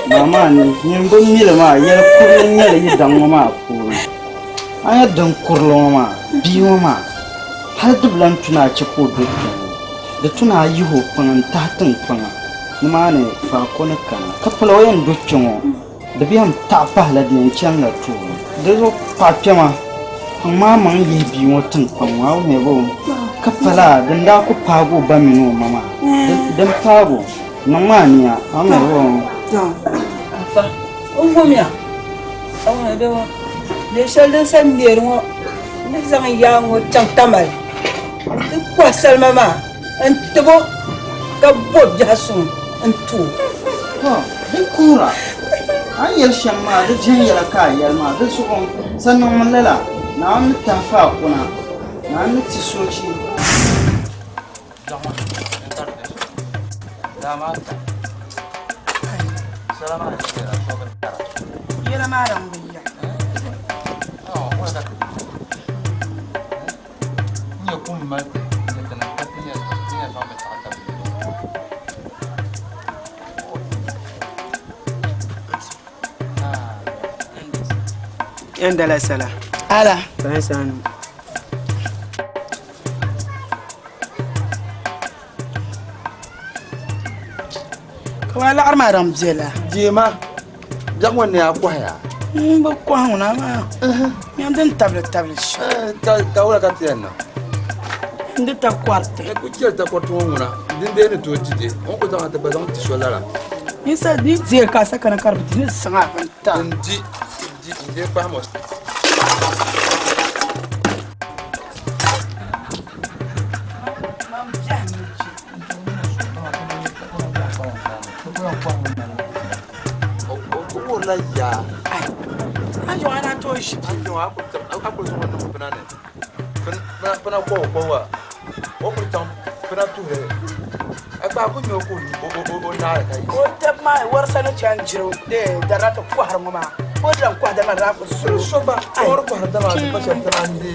Mama ni nyimbo milma yel kurle nyel yidang mama pur aya dan kurlo mama biyo ma hal dublan tuna ci ko da tuna yi ho pan ta tan pan nima ne fa ko ne kan ka polo yan doccio da biyan ta pahla din chan la tu da zo pa pema amma man yi biyo tan pan wa ne bo ka pala dan da ku pago ba minu mama dan pago mama ni ya amma bo Afa, umumia. Awa dewa. Le shalden samdirmo. Ne zang yango chang tamal. Tu kwasal mama. Antubo ka bob jasun antu. Ha, din kura. An yel shamma da jin yala ka yel ma da su on sannan mallala na an ta fa kuna. Na an ci soci. Dama. Salam alaikum. Yela maram biya. Oh, what that? Ni ko mal. Ni kana patiya, ni sama ta ta. Yanda la sala. Ala. Kan sanu. Kawala arma ram jela. Jema. Jamwa ne akwa ya. Ba kwa huna ma. Yam den tablet. Ta wala ka tiyan na. Ndi ta kwarte. E ku kiyar ta kwarto nguna. Din de ne to jide. On ko ta ba zan ti sholara. Isa di je ka saka na karbiti ni sanga fanta. Ndi je pa mo. La ya. Ai. Ajo ana to shi. Ajo aku so wannan banane. Bana ko wa. O ku tam bana tu he. Agba ku mi o na kai. O tab ma war sanu chan jiro de darata ko har mama. Ko dan ko da ra ko So ba or ko har da ma ba ce tana ndi.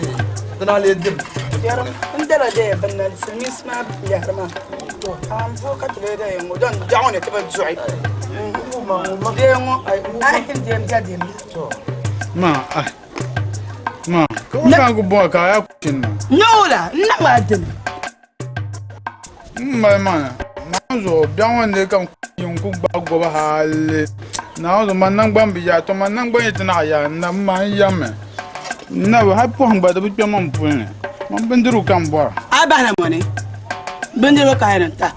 Tana le dim. yaram indala de banal simis ma ya harma. Am fo ka tele de mo don jawne te ba zuai. Ma, kau nak aku buat kaya aku cina. No lah, nak macam. Mana? Nazo, jangan dia kan yung kung bago bahal. Nazo manang bang biya, to manang bang itu nak ya, na mayam. Na wahai puang bada biar mampu ni. Mampu dulu kan buat. Abah nama ni, benda kaya nanti.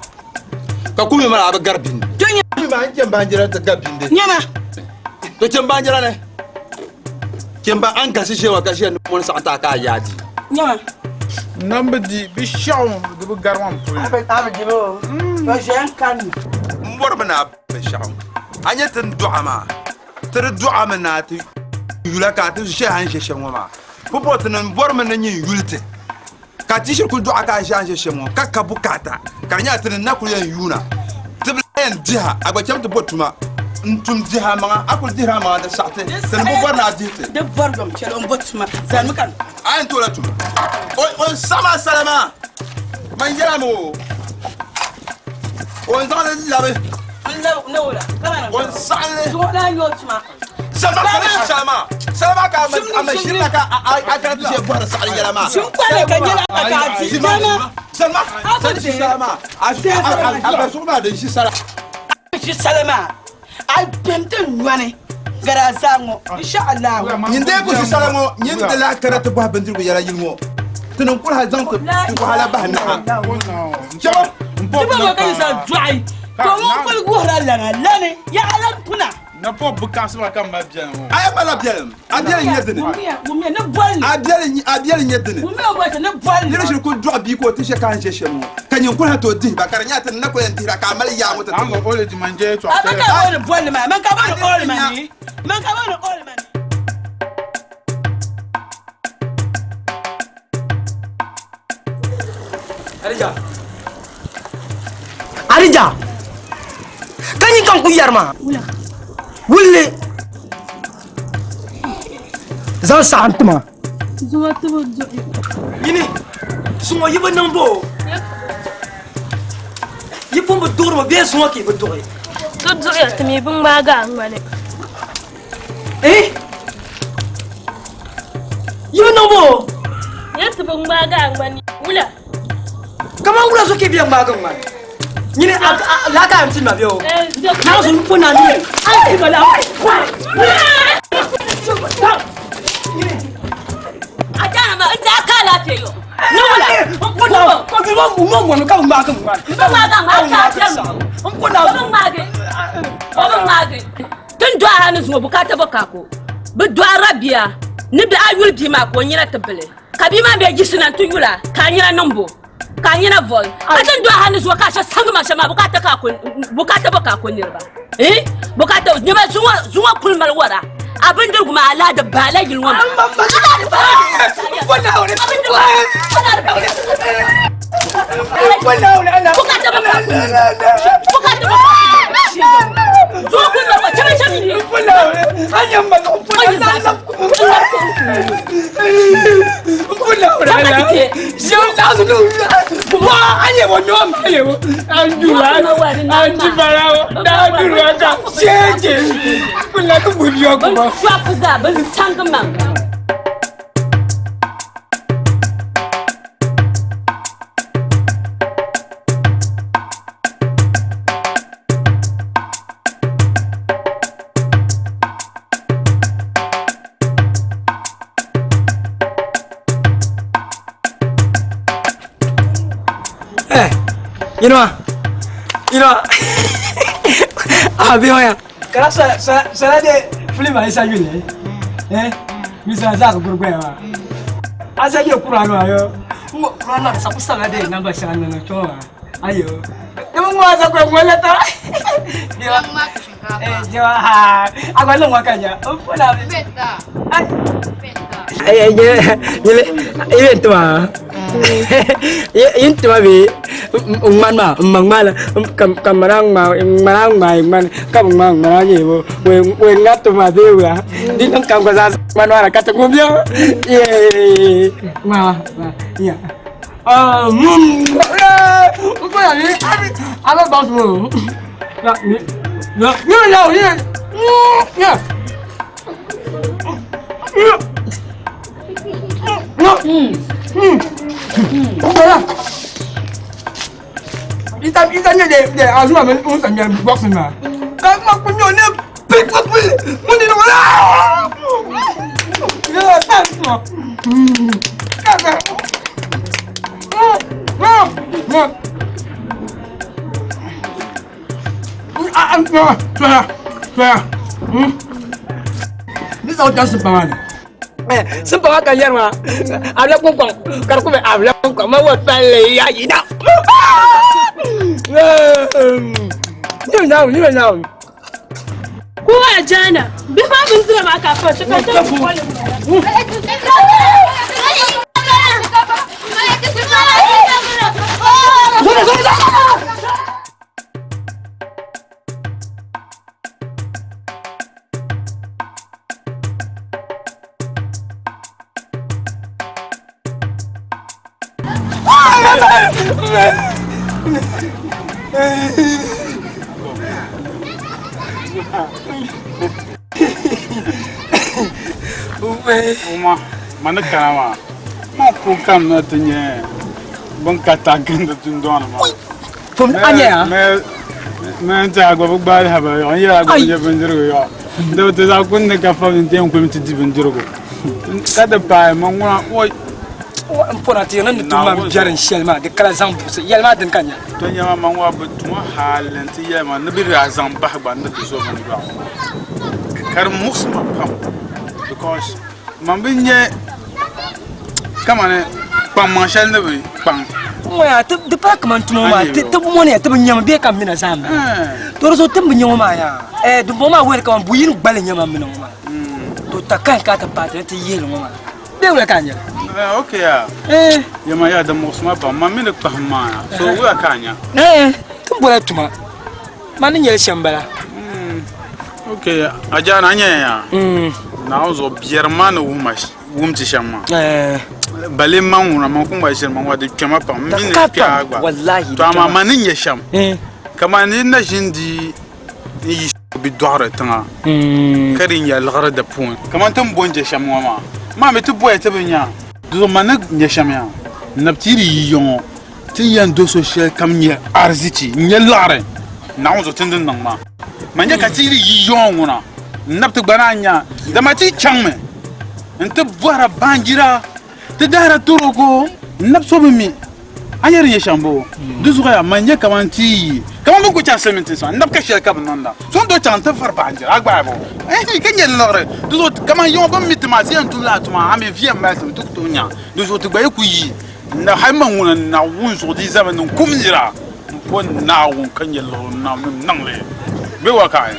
Ka kuma mara aba garbin. Tunya. Ba an ken banjira ta garbin de. Nyama. To ken banjira ne. Ken ba an kasi shewa kashi ne mun sa ta ka yadi. Nyama. Number di bishau du garwan pul. Apa jibo? Macam kan. Mbor bana bishau. Anya tin du'a ma. Tir du'a mana ti yula ka ti she han she shenwa ma. Popo tin mbor mana nyi yulte. Ka ti shir ku du'a ka she han she shenwa ka ka bukata. Karnya tin na ku yan yuna. Tiblen jiha agwacem to botuma. Ntum jiha ma akul jiha ma da sate. Tin bu bor na jite. De bor gam chelo botuma. Zan kan. Ayin to la tuma. On sama salama. Man yara mo. On zama labe. No lah. Kana. On sale. So da yo tuma. Salama ka amma shirya ka a karatu shi buhar sa'ar yara ma. Shin kwane kan yana ka ji sama. Salma. Salma. A ba su ma da shi sara. Shi salama. Ai bemten wane. Gara zango. Insha Allah. Nyin de ko shi salamo nyin de la karatu buhar bandir ko yara yilmo. Tunan kul ha zan ko hala ba na. Jama. Tiba ko kan sa dry. To mo kul guhra lane. Ya alam kuna. Na po bukas wa kan ba bien. Ay bala bien. Abiel nyedene. Mumia na bwal. Abiel nyedene. Mumia wa na bwal. Yere shi ko do abi ko tishe kan she shemu. Kan yin kul ha to di ba karanya tan na ko yan tira ka mal ya mota. An go ole di manje to. Abaka wani bwal ma. Man ka wani all man ni. Man ka wani all man. Arija. Kanyi kan ku yarma. Wulle. Zan sa antuma. Zuwa tubu zo. Yini. Sungo yiba nambo. Yipon bu duru be sungo ki bu duru. Zo zo ya tumi bin maga ngwane. Yiba nambo. Ya tubu maga ngwane. Wula. Kama wula so ke biyan magan man. Yini la ka amtin ma biyo. Na so lu na ni. Ai bala. Ajana ma ita kala te yo. Wula. Ko bi mo ka magan man. Maga ma ta ta. Ko na mage. Ko mage. Tun do ara zuwa bukata baka ko. Bi do arabiya. Ni bi ayul bi ma ko nyina tabele. Kabima be gisina tun yula. Ka nyina nambo. Ka nyina voy. Ka tun do ara zuwa ka sha sangma shama bukata ka ko bukata baka ko nirba. Bukata ni ba zuwa kulmal wara. Abin da kuma ala da bala yilwa. Pula ora. Jom langsung tu. Wah, ani mo nom kali mo. Anjula. Anji barao. Dah dulu agak. Jeje. Pula ku budio ku. Siapa dah bersang kemang. You know, ya. Kalau saya ada film saya gini, misalnya saya kurang ya. Asa dia kurang ayo. Kurang nak siapa sangat ada nambah sangat nak coba. Ayo. Kamu mau asa kurang boleh tak? Dia. Dia. Aku belum makannya. Apa nak? Beta. Ini tu ah. Ini tu abi. Mana kamarang ni ngat tu mah dia lah. Di dalam kamar saya mana ada kata ngomong. Ya. Apa ni? Apa bosmu? Kita ni dia asma menunjuk dia box ni. Kau mak punya ni pick up ni. Muni nak lah. Ya, tak semua. Kakak. Ni tahu jangan sepangan. Sepangan kalian mah. Ada kumpang. Kalau kau ada kumpang, mau buat pelai ya ina. Ni mana? Kuwa jana. Bifa bin zira ba ka fa. Ka ta Uma, mana kama? Mau pukam na tunya. Bangkata ganda tundona ma. Pum anya. Me jago bugbal haba. Anya go je benjiro yo. Do te za kun ne ka fa bin tem ko mi ti benjiro ko. Kada pa mangwa oi. Mpona ti nan tuma jarin shelma de kala zam busa yelma den kanya. Tonya ma mangwa butuma halen ti yema ne bi razam ba ba ne so ban ba. Kar musma pam. Because mambinye kama ne pam mashal ne bi pam. Moya de pa kaman tuma ma te mo ne te nyama be kam mina zamba. To so te nyama ma ya. Du mo ma wel kam buyin gbale nyama mina ma. To takan ka ta patre te yelo ma. De wala kanya. Okay ya. Yama ya da musma pam mamine pam so wa kanya. Tum bola tuma. Mani nyel shambala. Okay, ajana nya ya. Na ozo bierma no wumti shamma. Bale manwuna man kun ba shirman wa de kema pam min ne pya agba. Wallahi. To ama manin ya sham. Kama ni na jindi yi bi dohara tanga. Karin ya lagara da pun. Kama tan bonje sham wa ma. Ma me tu boye te benya. Do manak nya sham ya. Naptiri yon. Ti yan do social kam nya arziki nya lare. Na ozo tindin nan ma. Manya ka tiri yon wona. Naptu bananya. Da mati changme. Ente voira bangira. Te dara turoko napso mi ayari ya shambo duzuga ya manye kamanti kaman bu ko cha sementi so nap ka shel kab nanda so do chanta far banje agba bo kenye lore duzo kaman yon ba mitima si antum la tuma ame vie mbasum tuk tunya duzo te baye ku yi na hayman wona na wun so di zaman nun kumjira ko na won kenye lo na nangle be wa kai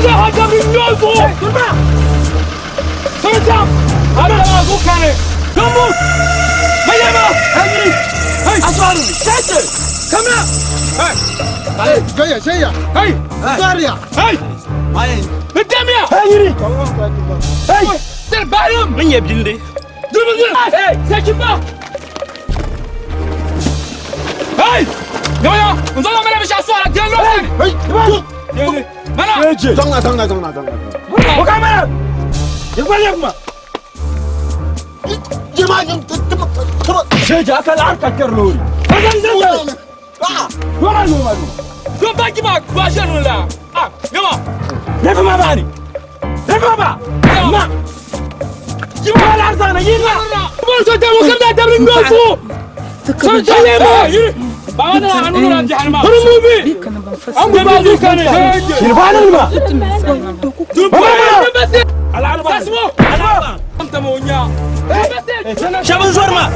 Você arranca novo! Turma! Turma! Agora vou cara! Vamos! Vai levar! Hey! Aswaru! Sete! Come here! Hey! Jaya! Hey! Aswaria! Hey! Bedemia! Hey! Hey! Sen bayram! Ben yebdinde. Dur! Hey! Sekimba! Hey! Yoya! Unzala mera bir şey aswara! Gel lan! Hey! Gel! Mana? Tongna. O kamera! Yapma! Şey akal arka kerlori. Hadi sen. Bana. Dur bak başarın la. Ah, yama. Ne fama bani? Ne fama? Ma. Kim var sana? Yürü. Bu söyle bu kadar devrin gofu. Sen söyleme. Yürü. Bana anılar cehennem. Bunu bir. Amma bazı kanı. Silvanın mı? Dur baba. Alarm. Sesmo. Alarm. Tamam onya. Şaban sorma.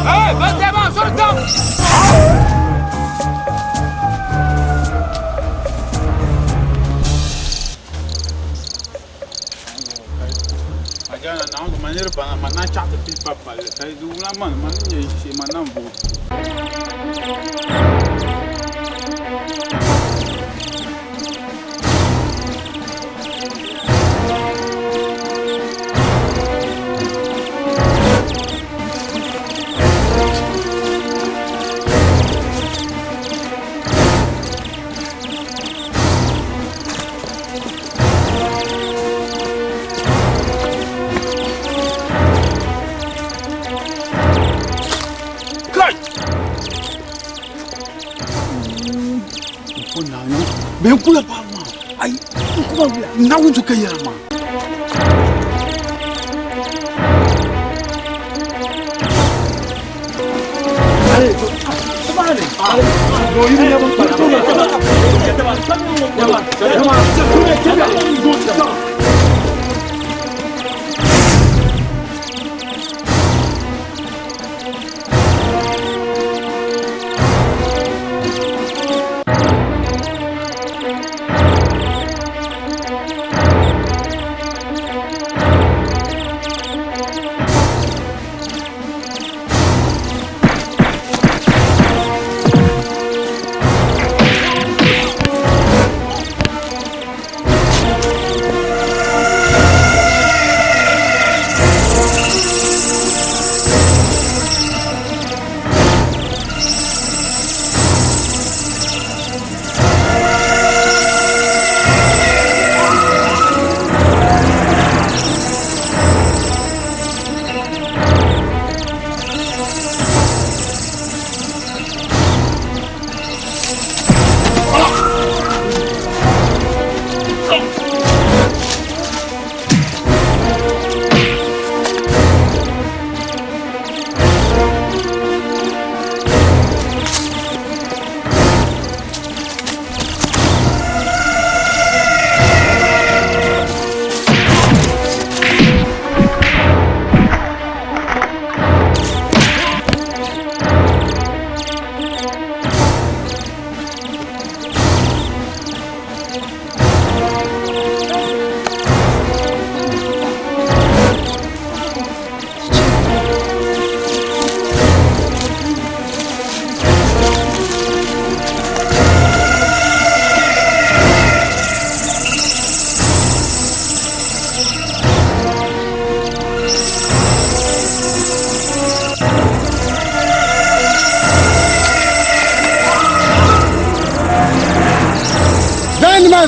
Hey, ben tamam sortum. Agora não, de maneira para manar chata pil papa, faz do lá mano, maninha e manam bu. Ben kula pa ma ai kuma na wuju kai ma ale subhane ale do yi ne mun fara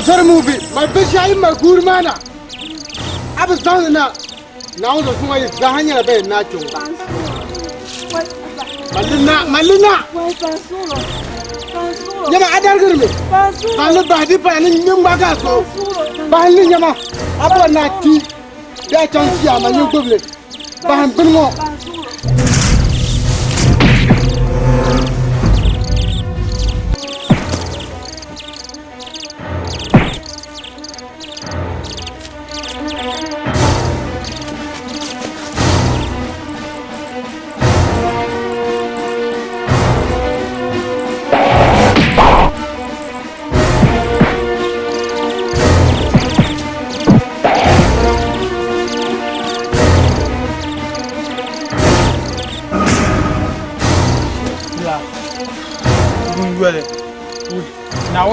Sir movie, my fish I my good manner. I was down now. Now the one is Zahanya Bay Nacho. Malina. Yama Adargurmi. Balu Badi Panin Yumagaso. Balu Yama. Upper Nati. That chance Yama, you public. Bahan Pinmo.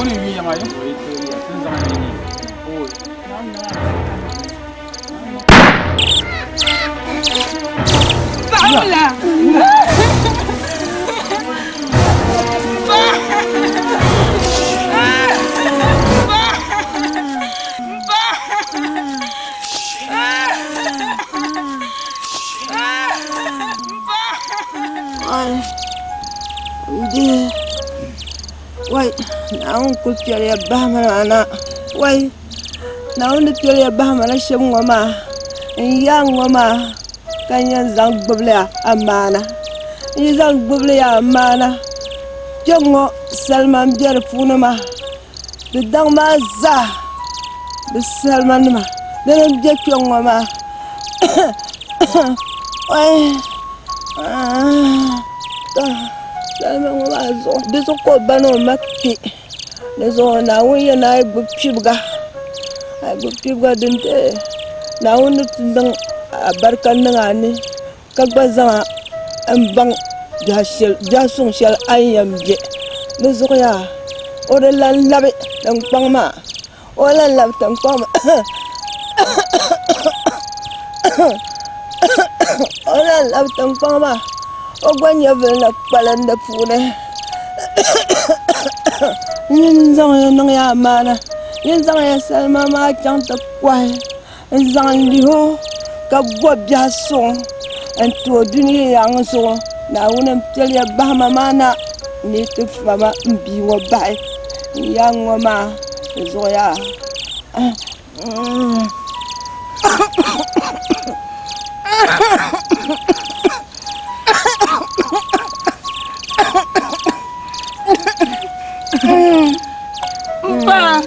ni wi ya ma yin ko ite ya tun zama ni o Paula Wai, naun kulpiyar ya bahama na. Wai, naun da piyar ya bahama na shem ngoma. Ya ngoma kan yan zang bubble amana. Yi zang bubble amana. Jongo Salman biyar funuma. Da dang ma za. Da Salman ma. Da nan je kyongo ma. Wai. Salman ngoma zo. Biso ko bano makpi. Lezo na wuya na ibu pibga. Ibu pibga dinte. Na wuni tindang abarkan nangani. Kagba zama ambang jasung shell ayam je. Lezo ya. Ora lan labe tang pangma. Ora lab tang pangma. Ora lab tang pangma. Ogwanya vela palanda pune. Yin zang ya nang ya mana. Yin zang ya Salma ma chang ta kwai. Zang li ho ka gwa bia song. En to duniya yang so. Na wona tel ya bahma mana ni te fama mbi wo bai. Yang wo ma zo ya. Pa.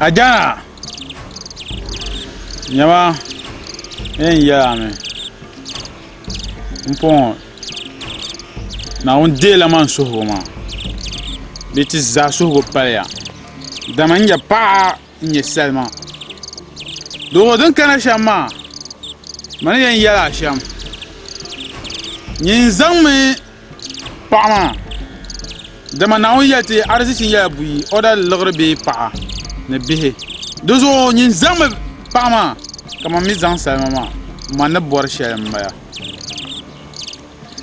Ajana nyama ya me mpon na on de la man so ma beti za so go palya da man ya pa nye Salma do don kana shama man yan yala sham nyin zangme pa ma da man na on yati arziki ya buyi oda logrbe pa ne bihe dozo nyin zangme pa ma kama mi zang Salma ma man na bor shelma ya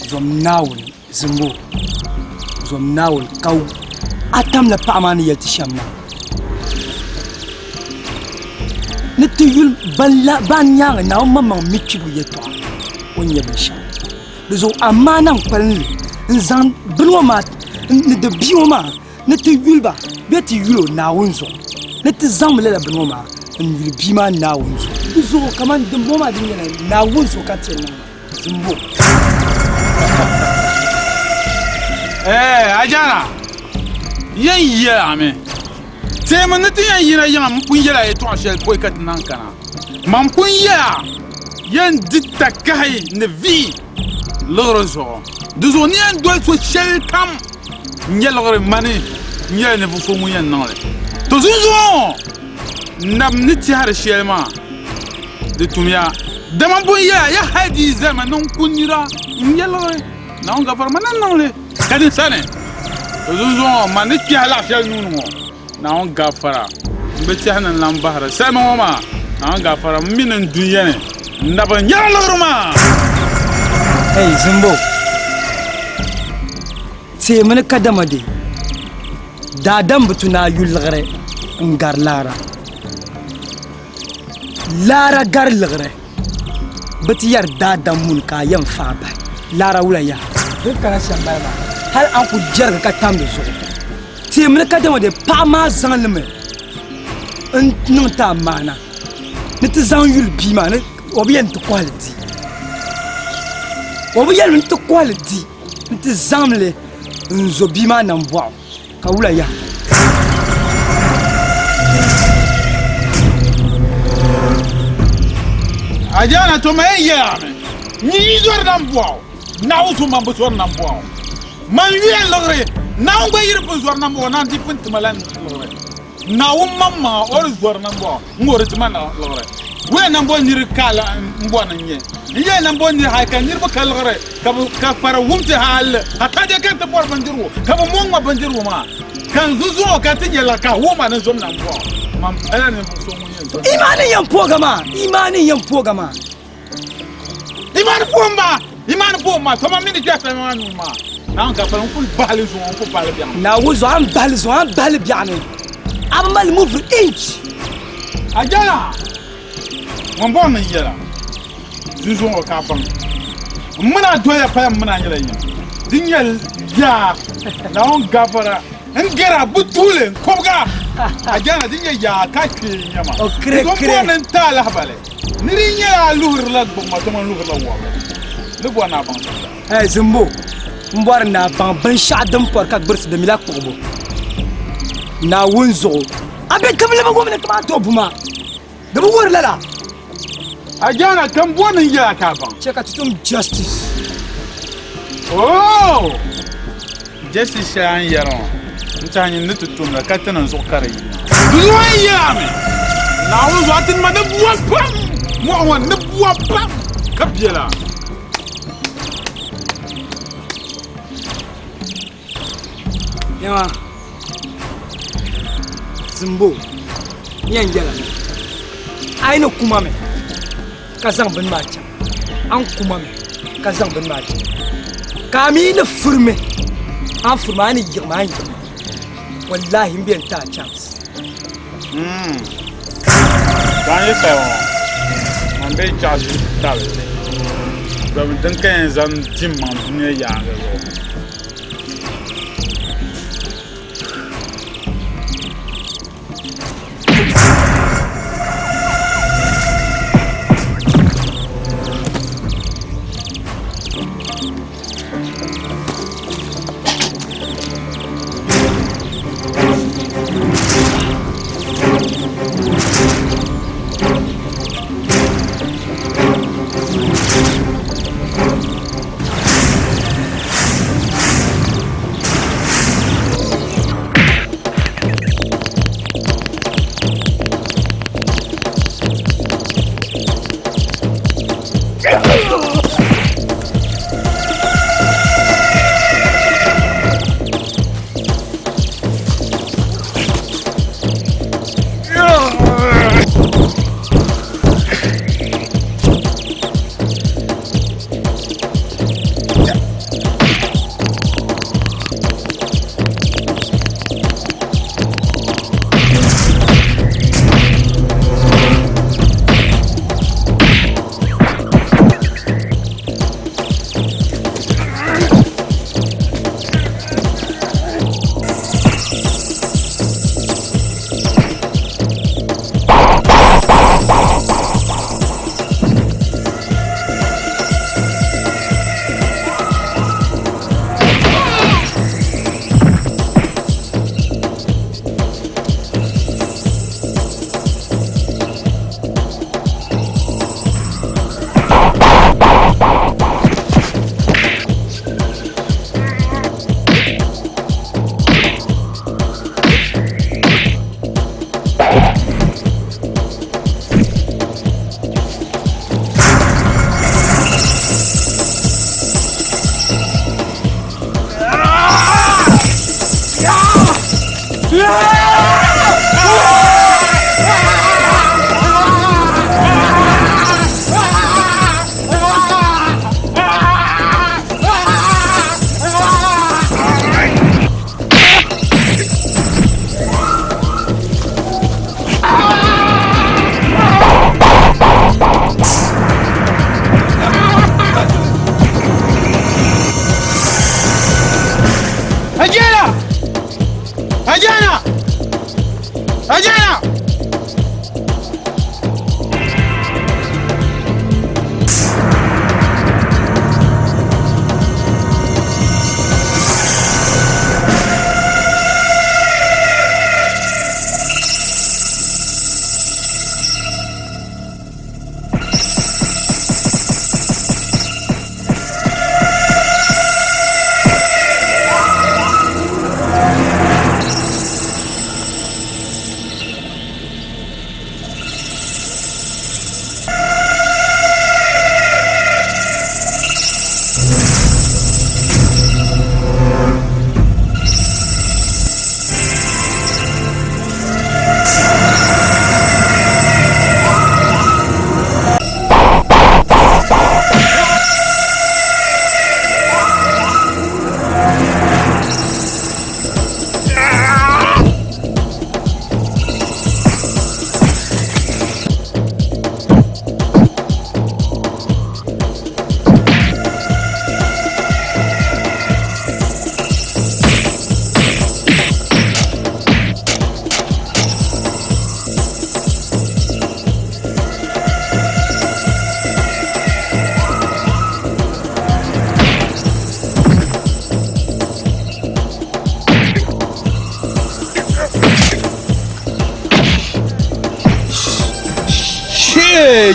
zom nawul zimbo zom nawul kaw atam la pamani yati shamma ne tuyul balla banyang na mamma michibu yeto onya bisha dozo amana kwalni nzan bilwa mat ne de bioma ne tuyul ba beti yulo na wonzo ne tizamle la bilwa yul bima na wonzo dozo kaman de moma dinya na wonzo katena zimbo Ajana yan yiya ame tema nati yan yina yan mpun yela e to shel boy kat nan kana mampun ya yan ditta kai ne vi lorozo duzo ni an dol so shel kam nyelore mani nyel ne fu mu yan nan le to zuzo nam niti har shel ma de tumya dama bon ya hadi zaman non kunira yalla na on gafar manan non le kadi sane zuzo man ki hala shal nunu na on gafara mbeti hanan lam bahra sama ma na on gafara minin dunya ne ndaba nyala ruma hey Zimbo te mun kadama de dadan butuna yulgare ngar lara gar lagre batiyar dadan mun ka yan fa ba lara wula ya kana shan ba hal an ku jar ka tambe so te mun kadama de pa ma zan leme en non ta mana ne te zan yul bi ma ne obiyen to quality obiyen to quality ne te zamle nzo bi ma nan bo ka wula ya ajana to may yame ni zor nam bo na utu man bo zor nam bo man yen logre na ngo yir bo zor nam bo nan di punt malan logre na mamma or zor nam bo ngor ti man logre we nam bo ni kala mbo nan ye ye nam bo ni ha kan ni bo kala logre ka para wumte hal hatta de kan to bor bandiru ka bo mo ma bandiru ma kan zuzo ka tinye la ka wo ma nan zom nam bo mam ala ne so mo ye imani yan pogama imani pomba toma mini jafa manu ma na ka fa kul bahli zo ko bahli biya na wuzo an bahli biya ne amal move inch ajana mon bon ni yela zuzo ko ka fa muna doya fa muna yela yin dinyal ya na on gafara ngera butule koga ajana dinya ya ka kinyama o kre ko bon tala habale nirinya luhur la bo ma toma luhur la wa le bo na ban hey Zimbo mbor na ban shadam por ka gbers de milak pobo na wunzo abe kamle ba gomne kama to buma da bu wor lala ajana kan bon ya ka ban check at tum justice oh justice shan yaron mutane ne tutum na katanan zo kare duwa yame na wunzo atin ma ne buwa pam mo ne buwa pam kabiela yawa Zimbo yan jala ai no kuma me ka zan bin ma can an kuma me ka zan bin ma can ka mi na furme an furma ni yirma yi wallahi biyan ta chance kan yi sayo man bai charge tal ba mun dan kan zan jin man ne ya ga zo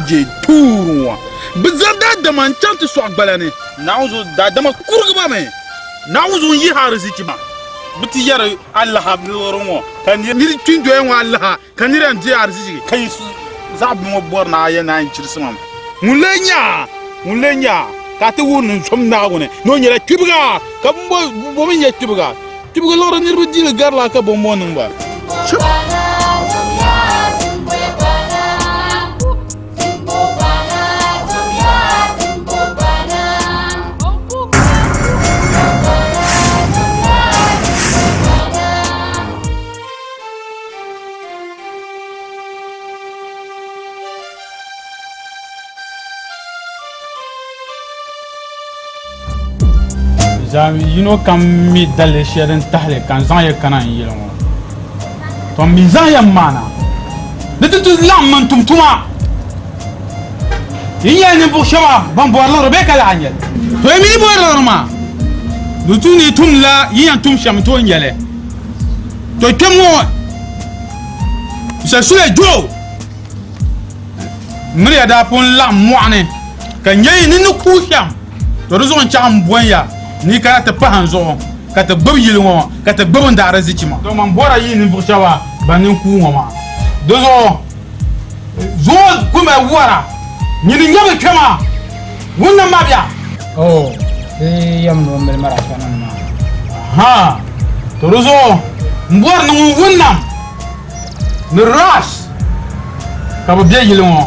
je turuwa bizarda da man chante so agbalane nauzo da dama kurgba me nauzo yi harziki ba biti yar Allah hablorongo kan ni tindo en Allah kan ni ran je harziki kai zab mo borna ya na cirsimam mulenya ka ta wonun somna gone no nyera kibga ka bo min ya kibga loro ni bu dil garla ka bo monun ba you know kam mi dalle sheren tahle kan zan ya kana yelo to mi zan ya mana de tu lam man tumtuma yinya ni bu shawa ban bo loro be kala anyel to mi bo loro ma du tu ni tum la yinya tum sham to nyele to kemo sa sule jo mri da pon lam moane kan yayi ni ku sham to do zon cham boya ni ka ta pahan zo ka ta gbab yil ngo ka ta gbab ndara zikima do man bora yi ni bushawa banin ku ngoma do zo kuma wara ni ni nyabe kema wonna mabya oh yam no mel mara kana ma ha to zo mbor no wonnam ni ras ka ba biya yil ngo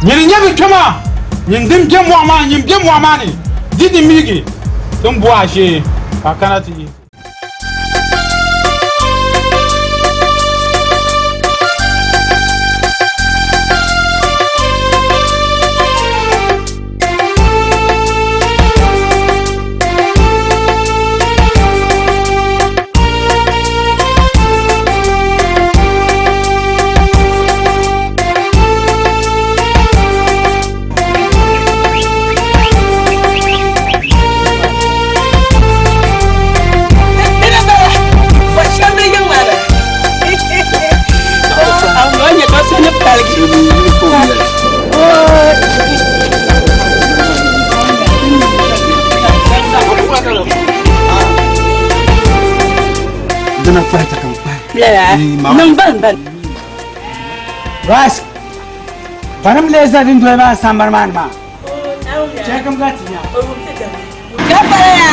ni ni nyabe kema ni ndim jemo ma ni jemo ma ni didi migi don boa she kakana ti Dana farta kan fa. Nan ban. Ras. Param leza din doy ba sambar man ma. Chekam gatinya. Gafara ya.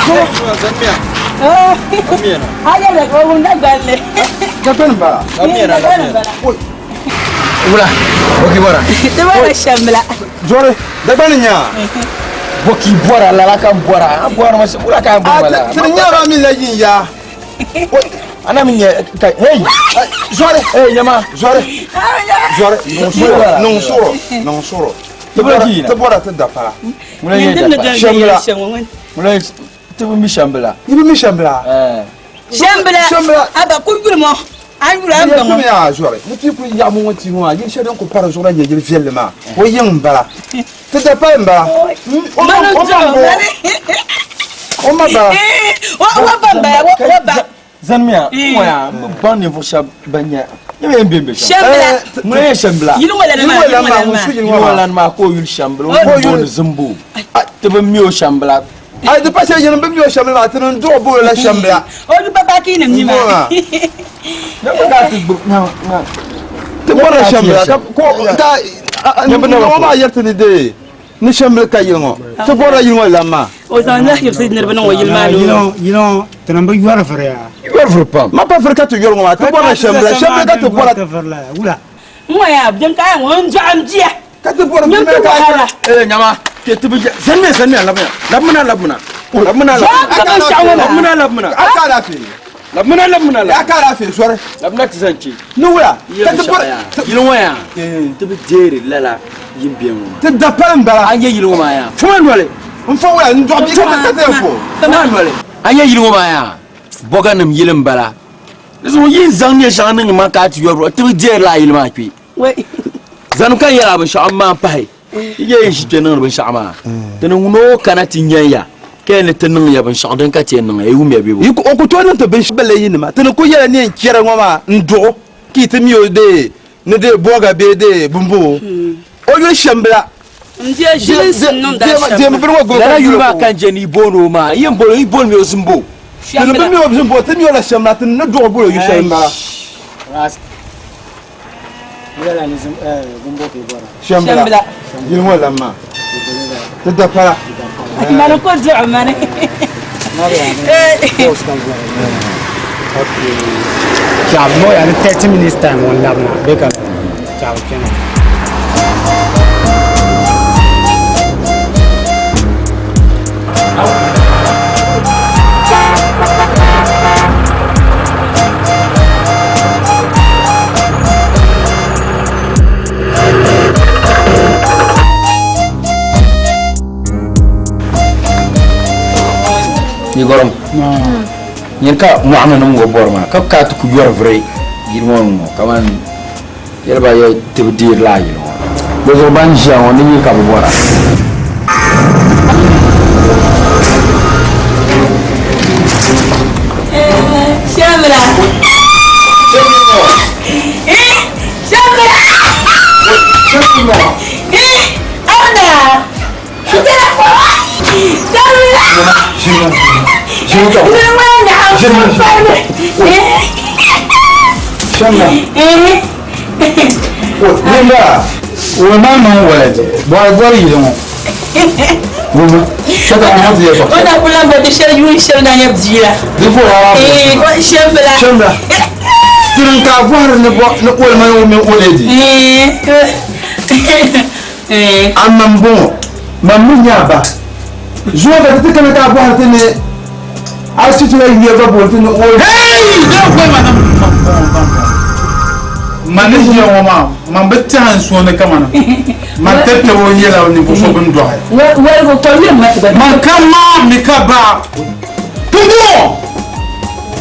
Ko zanbiya. Aga da ko na galle. Gaban ba. Amina. Wala. Boki bora. Te ba shambla. Jore, gaban nya. Boki bora la kan bora. Bora ma wala kan bora. Tin nya ba mi la yin ya. Ana min kai hey. Jore, hey yama, Jore. Jore, non soro. Te bora te da para. Mula yin shambla. Mula te mi shambla. Ibi mi shambla. Shambla. Aba kulgulmo. Ayura am ya Jore. Ni ti ku ya mo ti ho a yin shedan ko para jora ye ville ma. Wo yin bala. Te da pa mbala. O ma ba. Wa ba. Zanmia, moya, ban ne vosha banya. Yeme mbembe. Shambla. Moya shambla. Yilu wala ma ko yul shambla. Ko yul zumbu. Te be mio shambla. Ay de passer yene be mio shambla, te non do bo la shambla. O du papa ki nem ni ma. Na ba ta bu na. Te bo la shambla ko ta no ma yertini de. Ni shambla ka yingo. Te bo la yingo la ma. O san na yir sidner bana wo yilmano. You tanamba yuara fare. Yuara fare pam. Ma pa fare ka to yoro ma. Te bo la shambla ka to bo la wula. Moya abdan ka won jam jiya. Ka to bo la ka. Nyama. Ke tu bija. Sanne labmana. Labmana. Akara fi sore. Labna tsanci. Nuwa. Ka to bo. Yilwaya. Tu bi jeri lala yimbiyan. Te da paran bala. Anye yilwama ya. Fuman wale. Mfa wala ndo bi ka ta fo. Fuman wale. Anye yilwama ya. Boganam yilin bala. Zo yin zanne shanin ma ka ti yoro. Tu bi jeri la yilma ki. Wai. Zanu kan yara ba sha amma pai. Ige shi kenan ban sha amma. Tanan no kana tinyaya. Kene tanan ya ban sha dan ka ti nan ayu me bebo. Yi ko to nan to ban shi bale yin ma. Tanan ko yara ne kira ngoma ndo. Ki ta miyo de ne de boga be de bumbu. O yo shambla. Ndiye jilin non da shambla. Dara yuma kan jeni bono ma. Yin bolo yi bolo me zumbo. Tanan be me zumbo, tan yo la shambla tan na do bolo yi shambla. Wala ni gumbo ke bora. Shambla. Yilmo lamma. Tada para. Mano ko jo mane. Ciao, noi hanno 30 minutes time on labna. Beka. Ciao, kenan. Ni gorom. Yen ka muamna num go borma ka ka tu ku yor vrai yirmon kaman yerba yo tibdir la yiro do zo ban jaw ni ka bo bora Shambla. Shambla. Ana. Zuwa da take kana ta ba ta ne a cikin yi ba bo tin o hey da ko man hiya man betta han so ne kamana man tetta wo yela ni ko so bun do hay Wai ko to yin mata ba. man kama mi ka ba tumo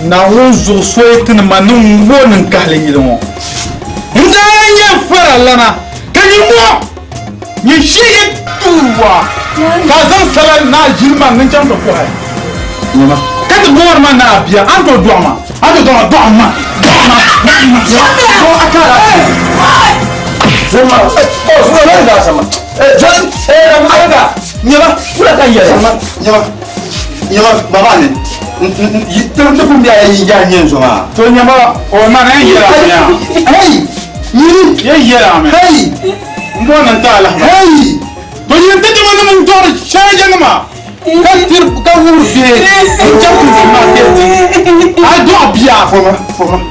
na wozo so etin manun wonin kalin yilmo mutan ya fara lana kan yi mo ni shi tuwa ka zan sala na jirma nan can da ko hay nyama kada gowar man na biya an to do ma ko akara zama o so ne da sama jan ramanga nyama kula kan ya sama nyama baba ne yitter da kun da yi ya nyen so ma to nyama o man an yira ya hey yiri ya yira me hey ndo nan ta ala hey to yin ta mun to shaje ma ka wuru be ja ku ma ke a do biya fo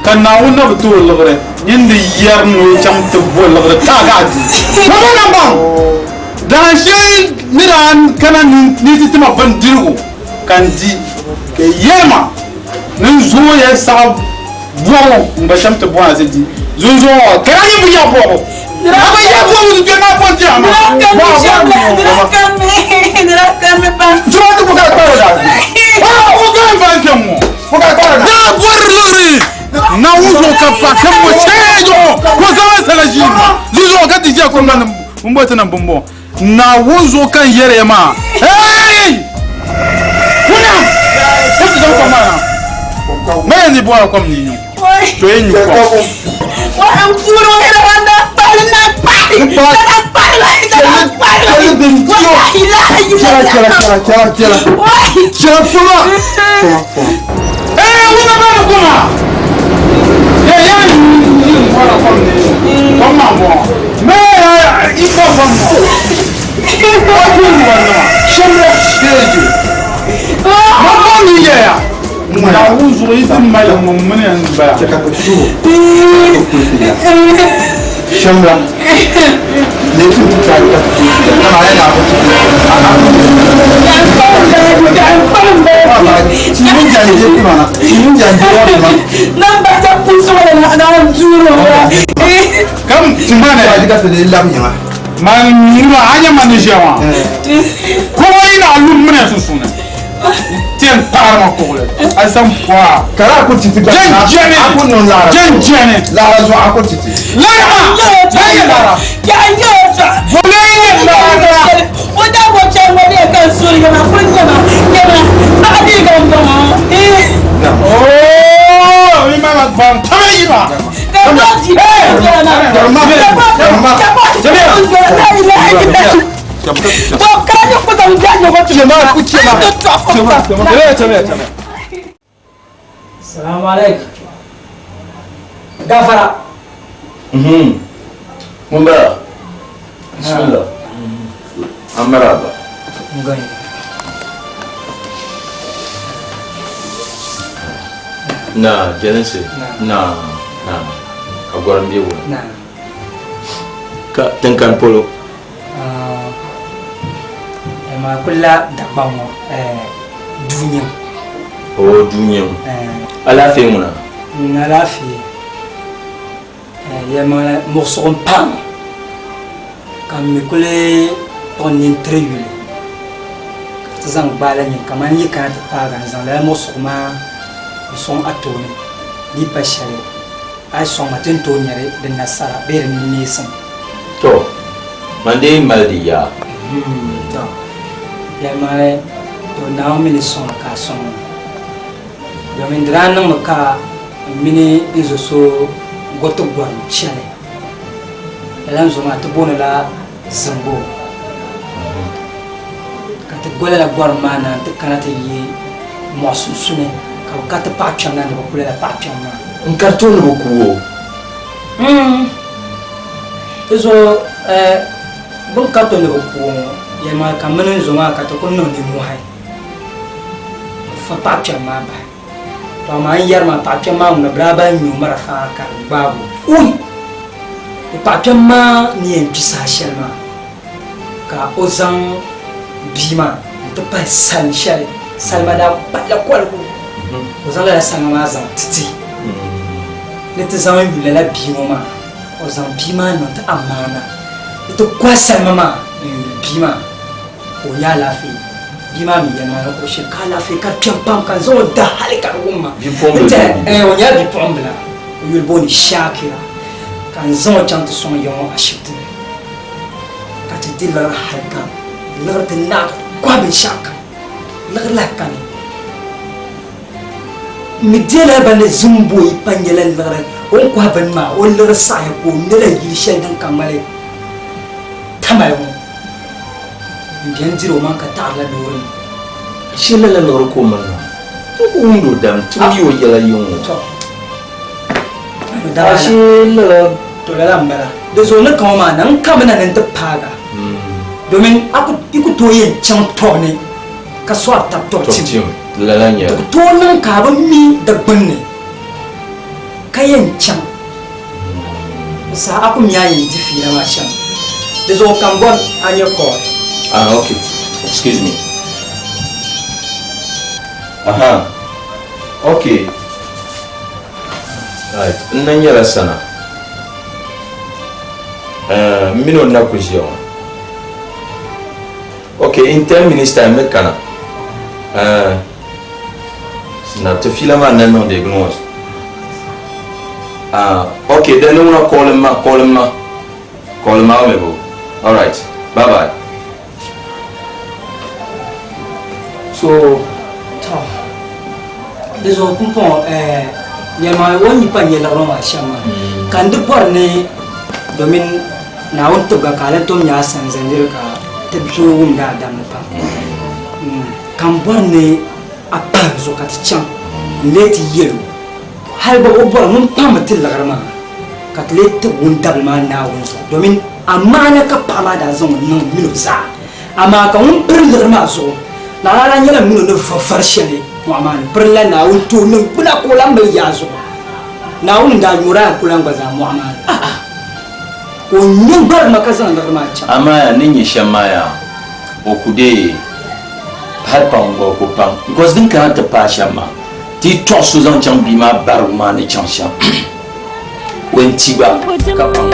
ka na wona bu to logre yinde yar no cham to bo logre ta ga di ma na ba da shi miran kana ni ti ma ban dirgo kan di ke yema nan zo ya sa bo mba cham to bo azidi zo kana ni bu ya bo aba ya bo mu de na po ti ama Drakame pa. Jodi buka para da. Ah, o ga van kemo. Buka para da. Da bor lori. Na uzo ka pa kemo chejo. Ko ga sala jima. Zuzo ga ti je ko man mbota na bombo. Na uzo kan yere ma. Hey! Kuna. Ko ti ko ma. Me ni bo ko ni nyu. To yin ko. Wa am furo era wanda palna pari. Shambra. Ne tu ta ta. Na ya na ko. Chimin jani je ti mana. Chimin jani je mana. Na ba ta puso na juro. Kam timane Ba diga se lam nyama. man mura anya man jewa. Ko ina lum mena susuna. Tien parma ko le. Asam kwa. Kara ko titi ba. Jene. Ako non lara. Jene. Lara zo ako titi. Lara. Lara. Ya yota. Lara. Oda bo chango de kan suri ma kunya ma adi ga ndo. Oh, mi mama bam tame yiba. Assalamu alaikum. Gafara. Mumbara. Bismillah. Amaraba. Ngai. Na Genesis. Na. Agora me deu. Na. Tem can polo. Ma kula da bango dunya. Oh dunya. Ala fe muna. Na lafi. Ya ma morso pam. Kam mi kule ton interview. Zang bala ni kaman yi kana ta paga zang la morso ma son atone di pashare. Ai son matin to nyare da nasara bere ni nisan. To. Mande maldi ya. To. Ya mare to na mi ni son ka son. Yo min dran no ka mini izo so goto gwan chale. Elan zo ma to bona la zambo. Ka te gola la gwar mana te kana te yi mo susune ka ta pa chana de ko la pa chana. Un cartone beaucoup. Izo bon cartone beaucoup. Ya ma ka menen zo ma ka to ko no ni mo hay. Fa pa chana ba. To ma yar ma pa chana ma braba nyu mara fa ka babu. Ui. Pa chana ni en pisa shelma. Ka ozang bima to pa san shari. Salma da pa la kwal ko. Ozang la sang ma zang titi. Nete zaman bila la bima ozang bima no ta amana. Ito kwa salma ma bima. O ya la fi. Bima mi ya ma ko she ka la fi ka pam kan zo da halika umma. O ya bi pombla. O yul boni shakira. Kan zo chant son yo ashite. Ka ti dilar halka. Lar te nak kwa bi shaka. Lar la kan. Midela bane zumbo ipanyela lare on kwa ban ma on lare sa ya ko nela yishe dan kamale tamayo bien jiro man ka ta la dore Shela la lor ko man. Undo dam tumi o yela yungo. to da Shela to la lambara da zo na kama nan kama nan ta paga domin aku iku to yin chan to ne ka so tab to tim la la nya to nan ka ba mi da banne kayan cham sa aku mi ayi ti fi na ma sham de zo kan bon anya ko okay, excuse me. Aha, okay. Right, nanya la sana. Mino na kujiyo. Okay, in 10 minutes time me kana. Na te filama na non de gnose. Okay, then I'm gonna call him mebo. All right, bye bye. So des on comprend yama woni pa nyela roma shama kan de porne domin na won to ga kala to nya san zandir ka te so wum da dam pa kan borne apa zo ka ticham leti yelo hal ba o bor mun pamatil la garma ka leti won dal ma na won so domin amana ka pama da zon non mino za ama ka won pir ma so na la nyela mino no farshele mu'aman perla na won to nun kula kolan bai yazo na won da mura kulan baza mu'aman onyin bar makazan da ma cha ama ninyi shamaya okude har pango ko pang because din kan ta pa shama ti to so zan chang bi ma bar ma ne chang sham wen ti ba ka pang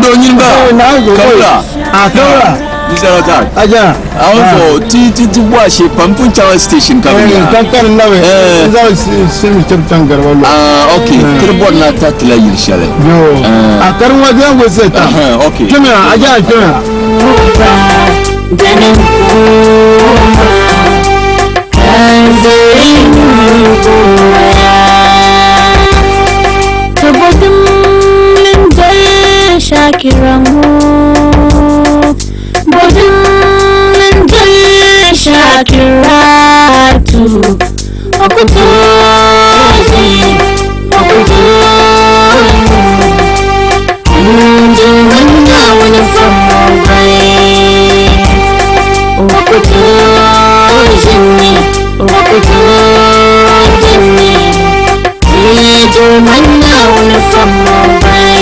do nyin ba kabla kabla Mr. Otak. Aja. Also, ti buat si Pampun Chawa Station kami. Tangkar nawe. Zau sini tangkar walau. Okay. Terbuat nata telah yirshale. Yo. Akar wajah gue seta. Okay. Cuma aja cuma. Shakiratu Okutozi Ndumana wana famawai Okutozi Ndumana wana famawai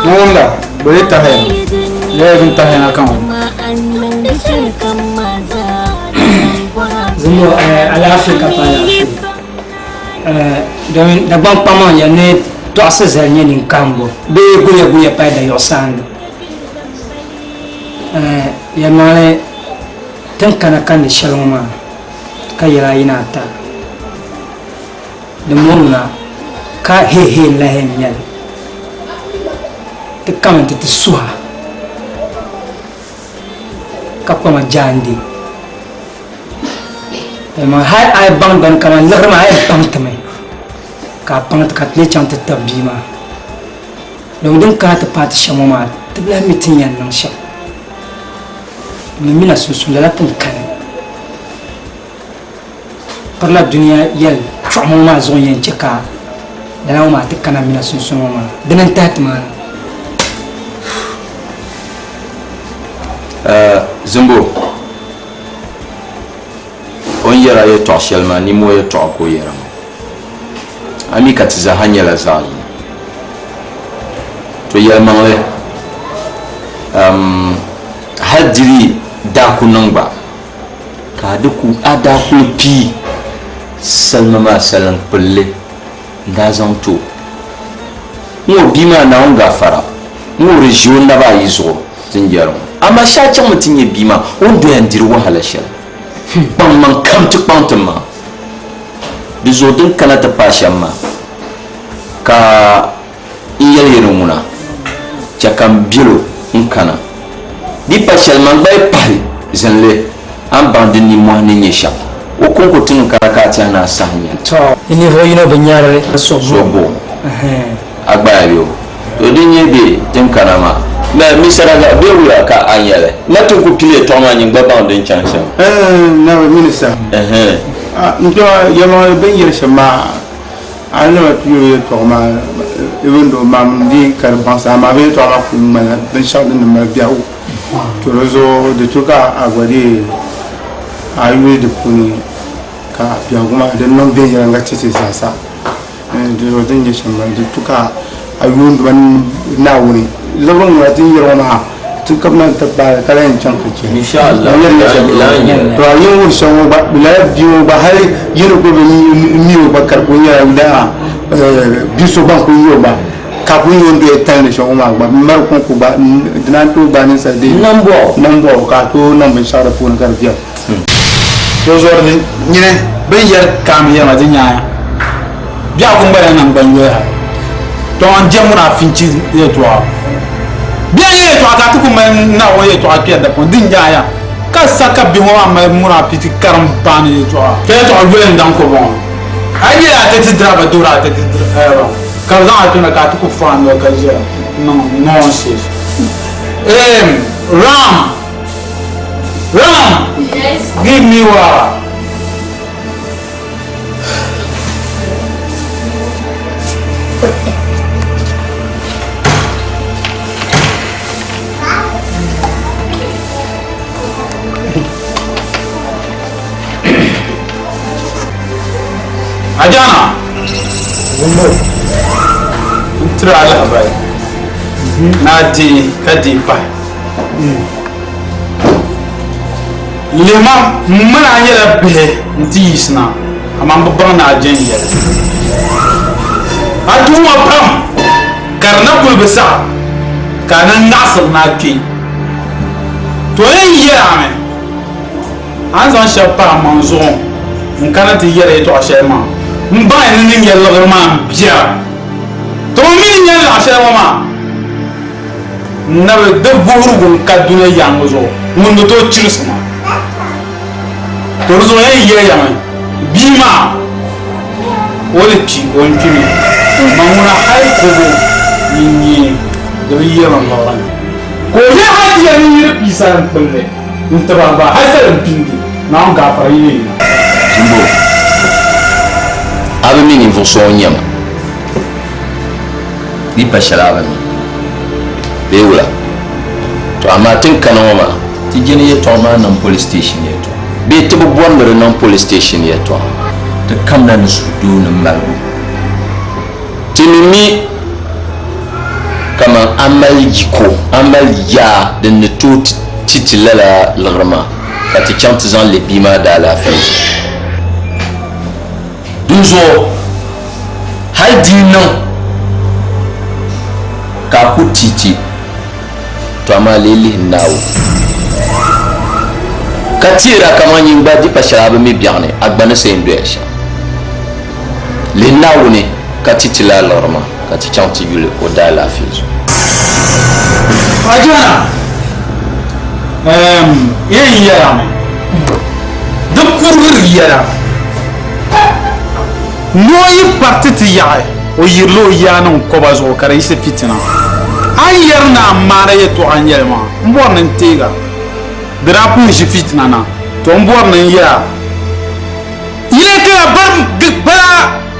Wala, boleh tahan. Dia pun tahan akan. Zumbo ala Afrika pala. Domin da ban pama ya ne to asazar ne nin kambo. Be guya pa da yosando. Ya male tan kana kan shaloma kayira ina ta. Da murna ka he la hen yal. Te kaman te suha kapama jandi ma hai ai bang ban kaman larma ai bang tame ka pang ta katle chang te tabima don ka ta pat shamoma te bla mitin yan nan sha mina susula la tan kan par la dunia yel chama zon yen cheka dana ma te kana mina susuma danan tatma Zumbo on yara ye to shelma ni mo ye to ko yara ami katiza hanya la zai to yalma le hadiri da kunanga ka duku ada ku pi salma ma salan pulle da zan to mo bima na on gafara mo region na ba yizo tinjaro ama sha can mutun ya bima wanda ya diri wahala shi ban man kam tuk bantan ma di zo din kana ta pashan ma ka iyal yirmuna chakam bilo nkana di pashal man bay pal zanle am bandin ni mo ni nyesha o kon ko tin karakati na sahnya to ini vo yino banyare so bo agba yo to di nyebe tin kana ma misara ga be wuya ka anyele na to ku pile to ma nyi gba bandin chansa na minister nto yama ben yirshama ana piyo to ma even though mam di kar bansa ma be to ma ku ma ben shawde na ma biawo to rezo de tuka agwadi ayu de kuni ka biawo ma de non be yanga tete sasa de ro de nyi shama de tuka ayu ban na wuni labon ma tin yoro ma tun kamna ta ba kala en chan kuce inshallah to ayu wo shawo ba bila biyo ba har yiro ko be mi o ba kar ko ya da biso ban ko yo ba ka ko yo ndo tan ne shawo ma ba mar ko ko ba dinan to ba ne sa de nambo ka to nambo shara ko na kar biya to zor ni ne ben yar kam ya ma dinya biya ko ngara nan ban yo ha to an jamuna finci ya to bien ye to aka tuku men na wo ye to aka da pon din ya ka saka bi ho ma mura piti karam ban ye to ke to gwen dan ko bon ayi ya te draba dura te ka za to na ka tuku fan no ka je no se ram yes give me water. Ajana tra ala bai nati kadipa lema mana yela be ntisna amam babana ajenya atuma pam karna kulbisa kana nasr naki to yera me anzan shapa manzo nkana ti yere to ashema mba ni ni yalla ma bia to mi ni yalla ashema ma na de buru gon kaduna yangozo mundo to chirsma to zo ye ya ma bima wala ci on kimi mamuna hay ko ni do yema ma ko ya hadi ya ni pisan pelle ntaba ba hasan pindi na ga fara yi Jimbo abe mini voso nyama di pashala ba mi bewula to amatin kanoma ti jeni ye to ma nan police station ye to be te bo bonre nan police station ye to te kamna no sudu no malbu tinimi kama amal jiko amal ya de ne tout titilala lagrama kati chantizan le bima da la fin duzo haidina ka ku titi to amaleli nawo katira kama nyimba di pashaba mi biane agbana se ndoesha le nawo ne katiti la lorma kati chanti yule o da la fizo ajana ye yara me de kurur yara noyi partiti yae o yirlo yanan ko bazo kare ise fitina an yarna mara ye to an yelma mbor nan tega drapu ji fitina na to mbor nan ya ile ka ba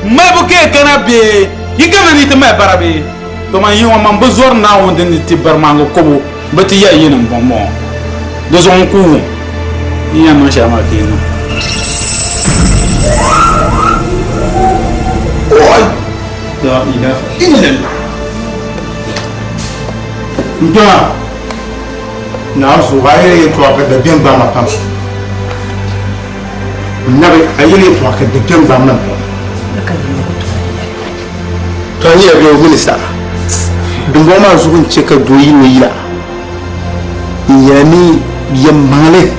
mabuke kana be yigama ni te ma barabe to man yi man bezor na wonde ni te barmango kobo bati ya yin bombo do zon ku iya no shama kinu oi da ina ina nda na so haye to aka da biyan ba makam nabe ayele to aka da biyan ba nan to ni ya biyo minista dungo ma su kun ce ka doyi no yila yani yamale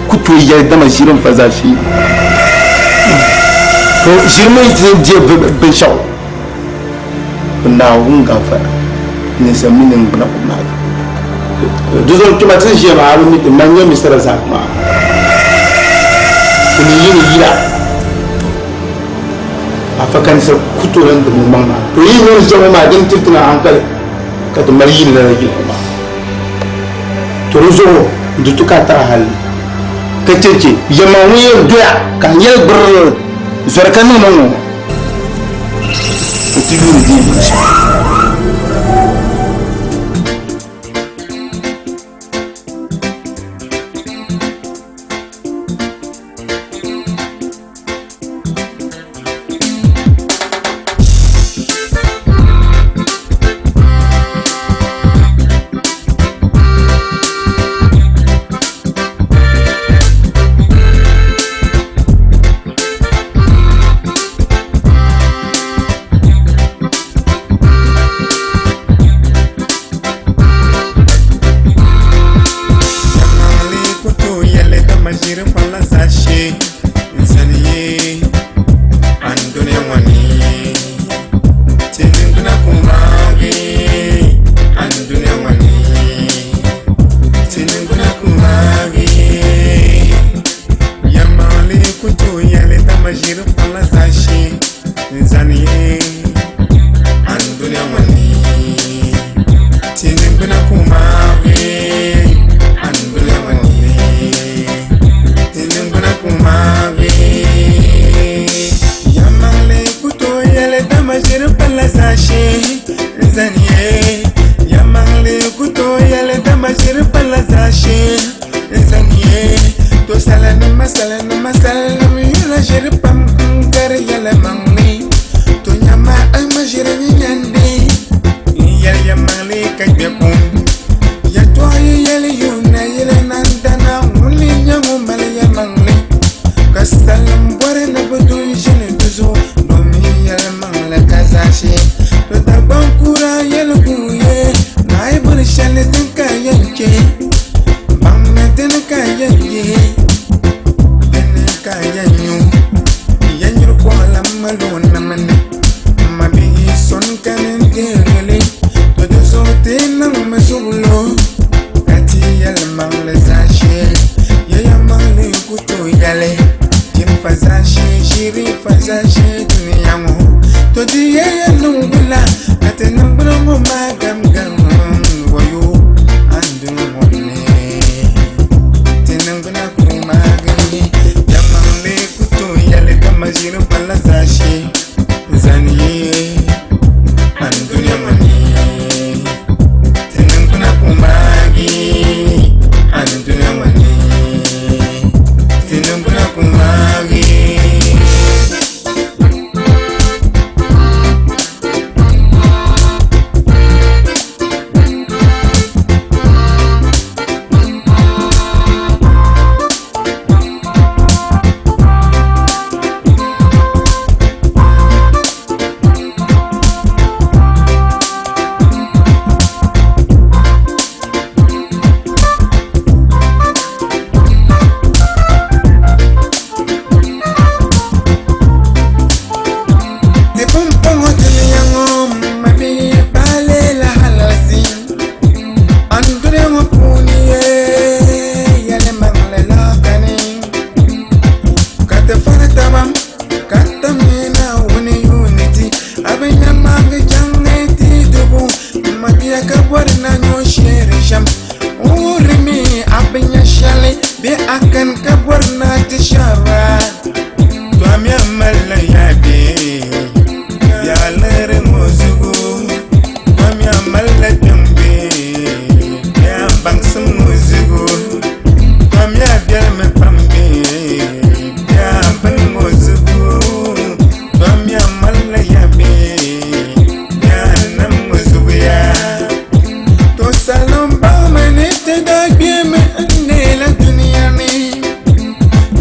kuto ya da mashirin fazashi Jirme je be shaw. Na unga fa. Ni samine nguna kuna. Duzon tumati je ma alu mi manyo Mr. Zakma. Ni yira. Afakan sa kuturan da mama. To yi ne je ma din titina hankali. Ka to mari ne da gina. To ruzo dutuka ta hal. Kacece yamawu yin doya kan yi brrr zarkan nan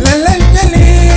La la la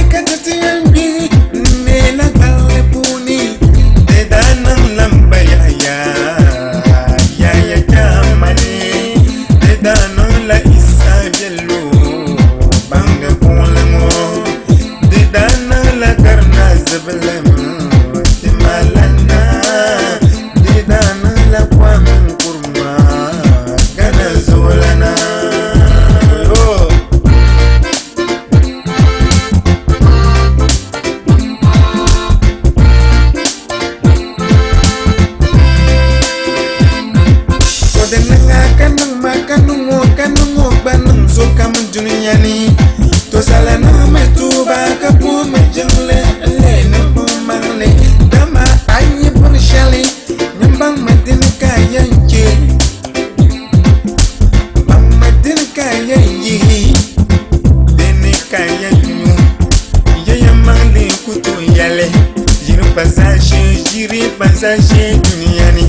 sashi duniya ni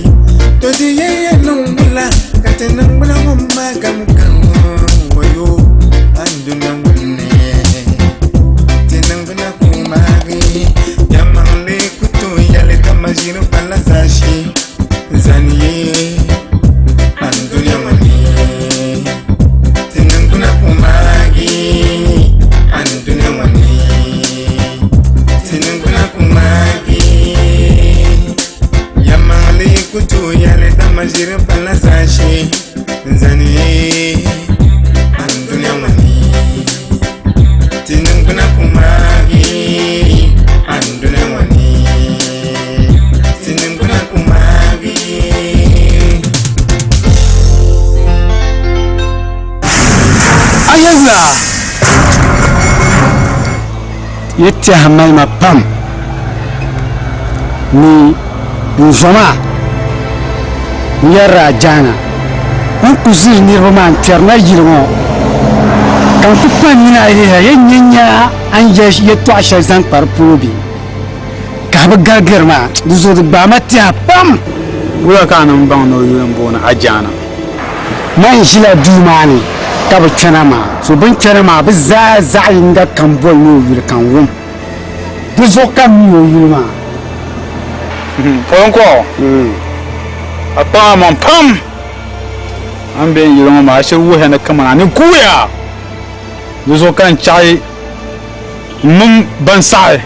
to di ye non bula katanan bula mamma kam kan wayo andunan wonne tinan bula kumari yamangle kutu yale tamajino pala sashi zaniye andunya woni tinan bula kumari andunya woni tinan bula kumari yamangle kutu yale tamajino pala sashi zaniye andunya woni tinan bula kumari andunya woni tinan bula kumari ayazla yete hamal ma pam ni nzoma yara jana on kuzir ni roman terna yirmo kan ku panina ya nyanya anje yeto asha zan par probi ka ba gargarma duzo de ba matia pam wula kanan ban no yulan bona ajana man shila dumani ka ba chanama so ban chanama ba za inda kan bol no yul kan wum duzo kan mi yulma ko apa man pam an be yirma ma shi wuhe na kama ni kuya duzo kan chai mun ban sai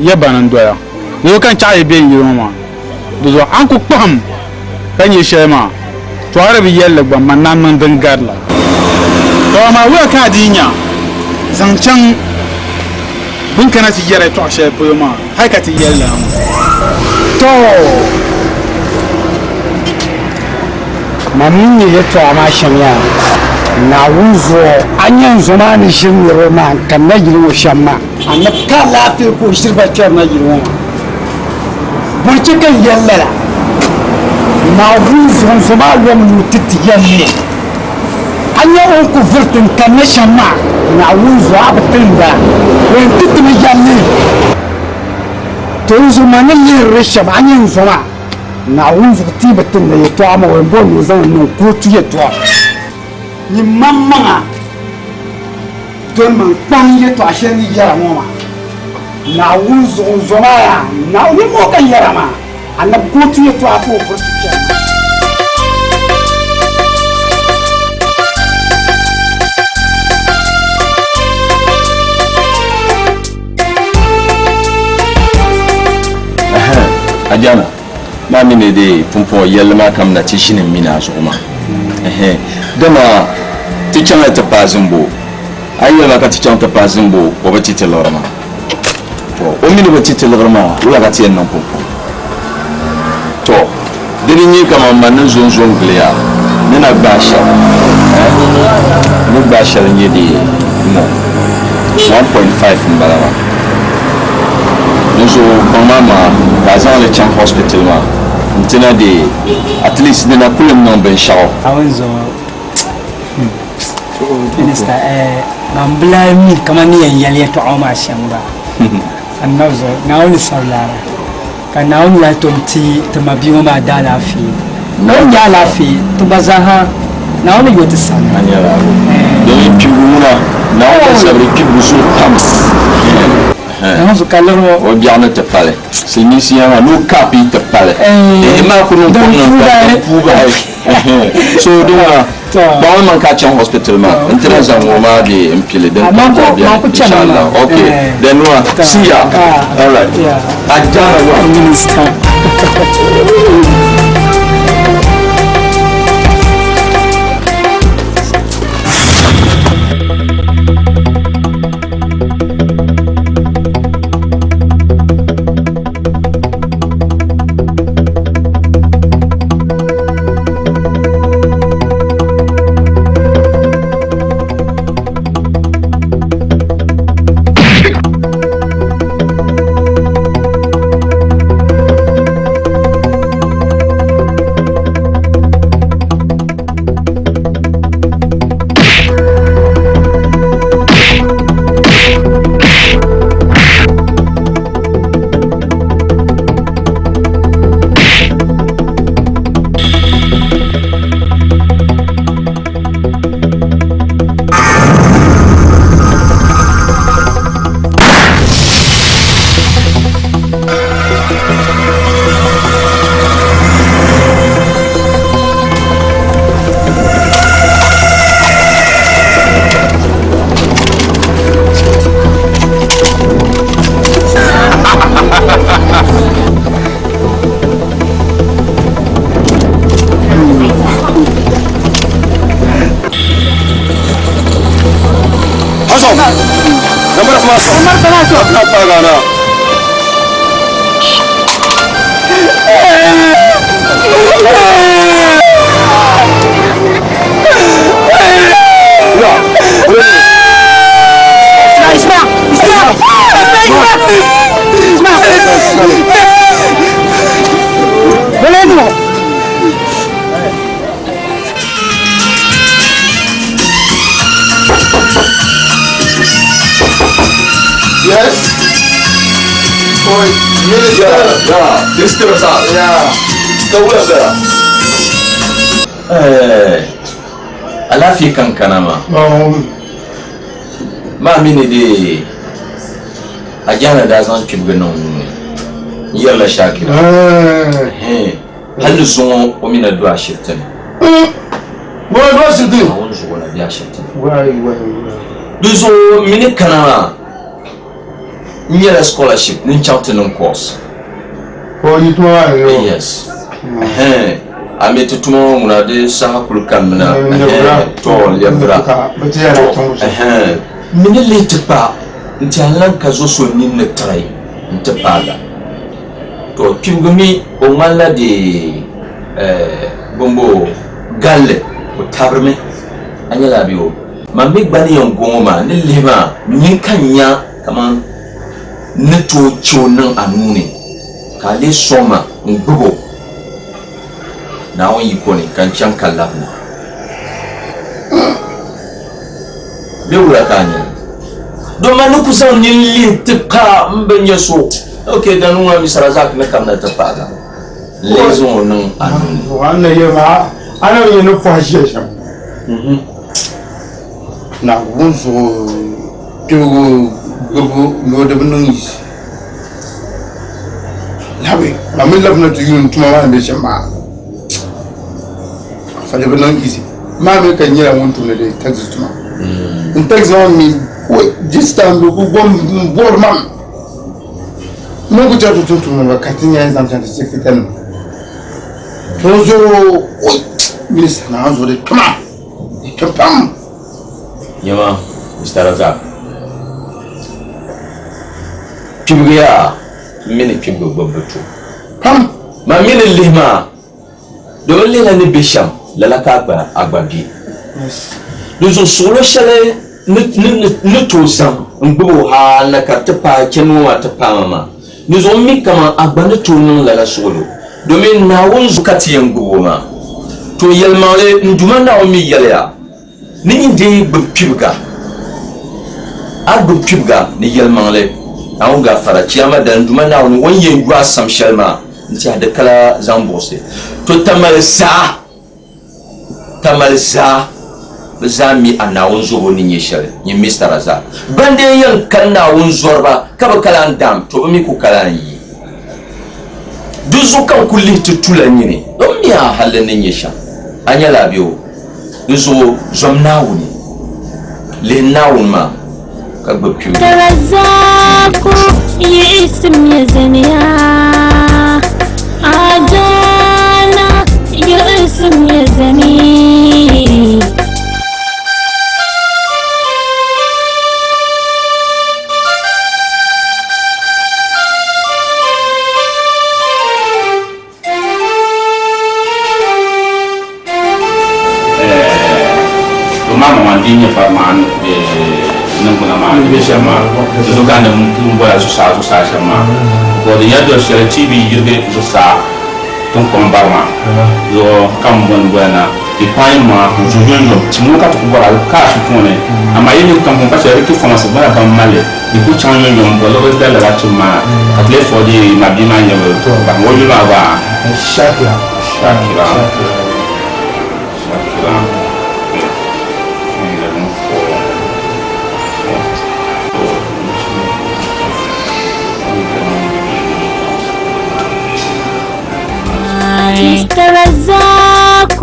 ya banan doya duzo kan chai be yirma ma duzo an ku pam kan yi shema to arabi yalla gba manan man dangarla to ma wa ka dinya zancan bun kana ti yare to ashe ko ma haka ti yalla to mamin ya to ma shamya na wuzo anyan zamani shin roma kan na yiro shamma annab ka lafi ko shirba ce na yiro burci kan yalla na wuzo zama wa mun titi yalle anya on ku furtun kan na shamma na wuzo abatin da wen titi mi yalle to wuzo manan yin risham anyan zama na wuzo tibatin da ya to amma wen bon zan no ko tuye to ni mamma don man kpan ye to ashe ni yara moma na wuzo zoma ya na ni mo kan yara ma annab ko tuye to apo ko tuye ajana ma mine de pumpo yelma kam na ci shinin mina so kuma dama ti changa ta pazimbo ayo la ka ti changa ta pazimbo o ba ti telorma to o mini ba ti telorma wala ka ti nan pumpo to dini ni kama manan zonzon gliya nina basha ni basha ni di mo 1.5 mbalawa so mama bazan le champ hospital ma ntina de at least nina kulum non ben shaw awanzo minister mambla mi kama ni yale to ama shamba annazo naoni sawlara kan naoni la tomti tamabiwa ma dala fi non ya la fi to bazaha naoni yote sana anyala do piguna naoni sabri pigu tams nazo kaloro o biana te pale sinisia no kapi te pale e ma ko no so do ba man ka chan hospital ma entra za mo ma de empile den inshallah okay then no see ya all right ajana minister Apa pagana? Yes. Oh, Minister Razak. Kau berapa? Alafi kankana ma. Ma mini de ajana da zan kibgano yalla shakira. Halu sun o mina do ashirtan. Wa do ashirtan. Won zo wala bi ashirtan. Wai. Duzo mini kana nyela scholarship nin chawtin course. Oh, you do yes. Ame tutumo munade sahakul kamna to lebra mini letipa nti alan kazo so nin ne trai ntipaga to pingumi o malla de bombo galle o tabrme anyala biyo mambe gbani yon goma ne lema nin kanya kaman ne to chonan anune kale soma ngbugo na won yikoni kan chan kalabna lewura kanya do manu kusan nilli tipka mbenya so okay danu wa Razak na kamna tapaga lezo nan anu wannan yema ana yin no fashiyasha na wonso tugo gogo no de bunungi lawe mamin labna to yun tuma wa be shamba fale bunun easy mami kan yira won tuna de taxi tuma in taxi on mi this time go bor mam mo go jatu tuma ba katinya en zamtan se fitan tozo minister na zo de tuma pam yama Mr. Razak kibuya mini kibu babatu pam ma mini lima do lena ni bisham lalaka agbabi duzo solo shale ni to sam ngbo ha na kartapa kenwa tapa mama nizo mi kama agbani to nun lala solo domin na won zukati ngbo ma to yelmale nduma na o mi yelya ni inde bpibga pibga ni yelmale awon ga fara ciyama da nduma na won yen gwa sam shelma nti hada kala zambose to tamalsa zami anawun zuwa ni yeshal ni Mr. Razak bande yan kanna wun zorba kaba kalan dam to mi ku kalan yi duzu kan kulli tutula ni don mi a halin ni yesha anya labiyo duzu zomnawuni le nawun ma ka gbapju Razak yi ism ya zaniya adana yi ism ya zani Dinya farman nanguna ma be shama zo ganda mun boya so sa shama ko de yado shere tv yirbe so sa ton kon barma zo kam bon bana di point ma zo yondo timu ka to bora ka su tone ama yini kam bon pa shere ki fama se bana kam male di ku chan yondo ko lo be la tu ma ka le fo di ma bi ma nyawo to ba wo yu ma ba shakira Mr. Razak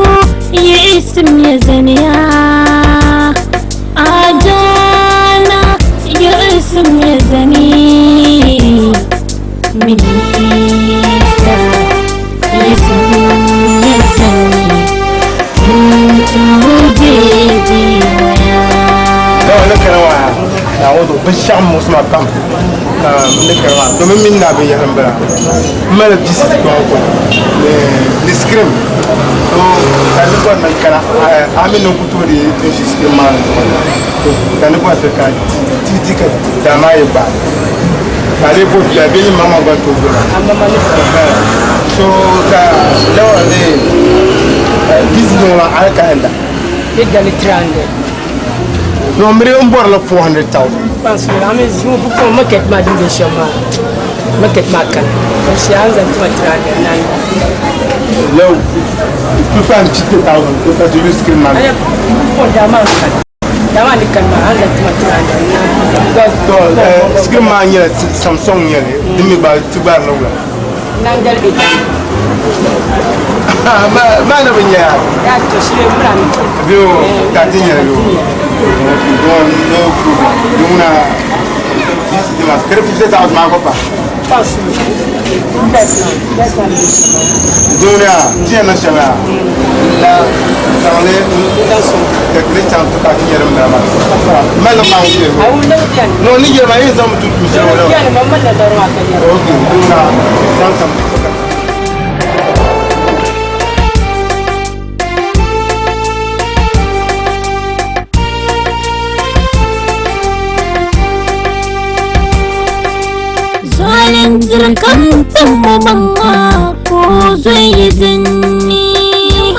yi ism ya zaniya adana yi ism ya zani Minister yi ism ya zani na wani karawa na wato bisham musamman kam domin min na bin yaran bara mala visit ko ko le scrim so kan ko man kana amin no kutori to shi scrim ma to kan ko ta ka titi ka da mai ba kale bo biya bin mama ba to ko so ka lawa ne visit no la alka handa Idali 300. No, I'm going to 400,000. Parce que la maison, pourquoi market m'a dit de chez moi? Market m'a calme. Je suis en train de travailler. Là, tu peux pas un petit peu d'argent. Tu peux pas te juste que ma. Pourquoi d'amas d'amas de calme, en train de travailler. Ce que ma nièce, Samsung nièce, demi bas, tu vas là. Nangal et ah, ma na binya. Ya to shi ne mura miki. Bio, ta tinya bio. No problem. Duna this de mas quero fazer tá ma copa. Passo. Duna, tiens na chama. La tale que le chant ta tinya na ma. Mal ma ngi. No ni je ma yi zam tu tu. Ya ne mamma da darwa ka ya. Okay, duna santam. Zirkan tsamma mamma ko zai yi zinni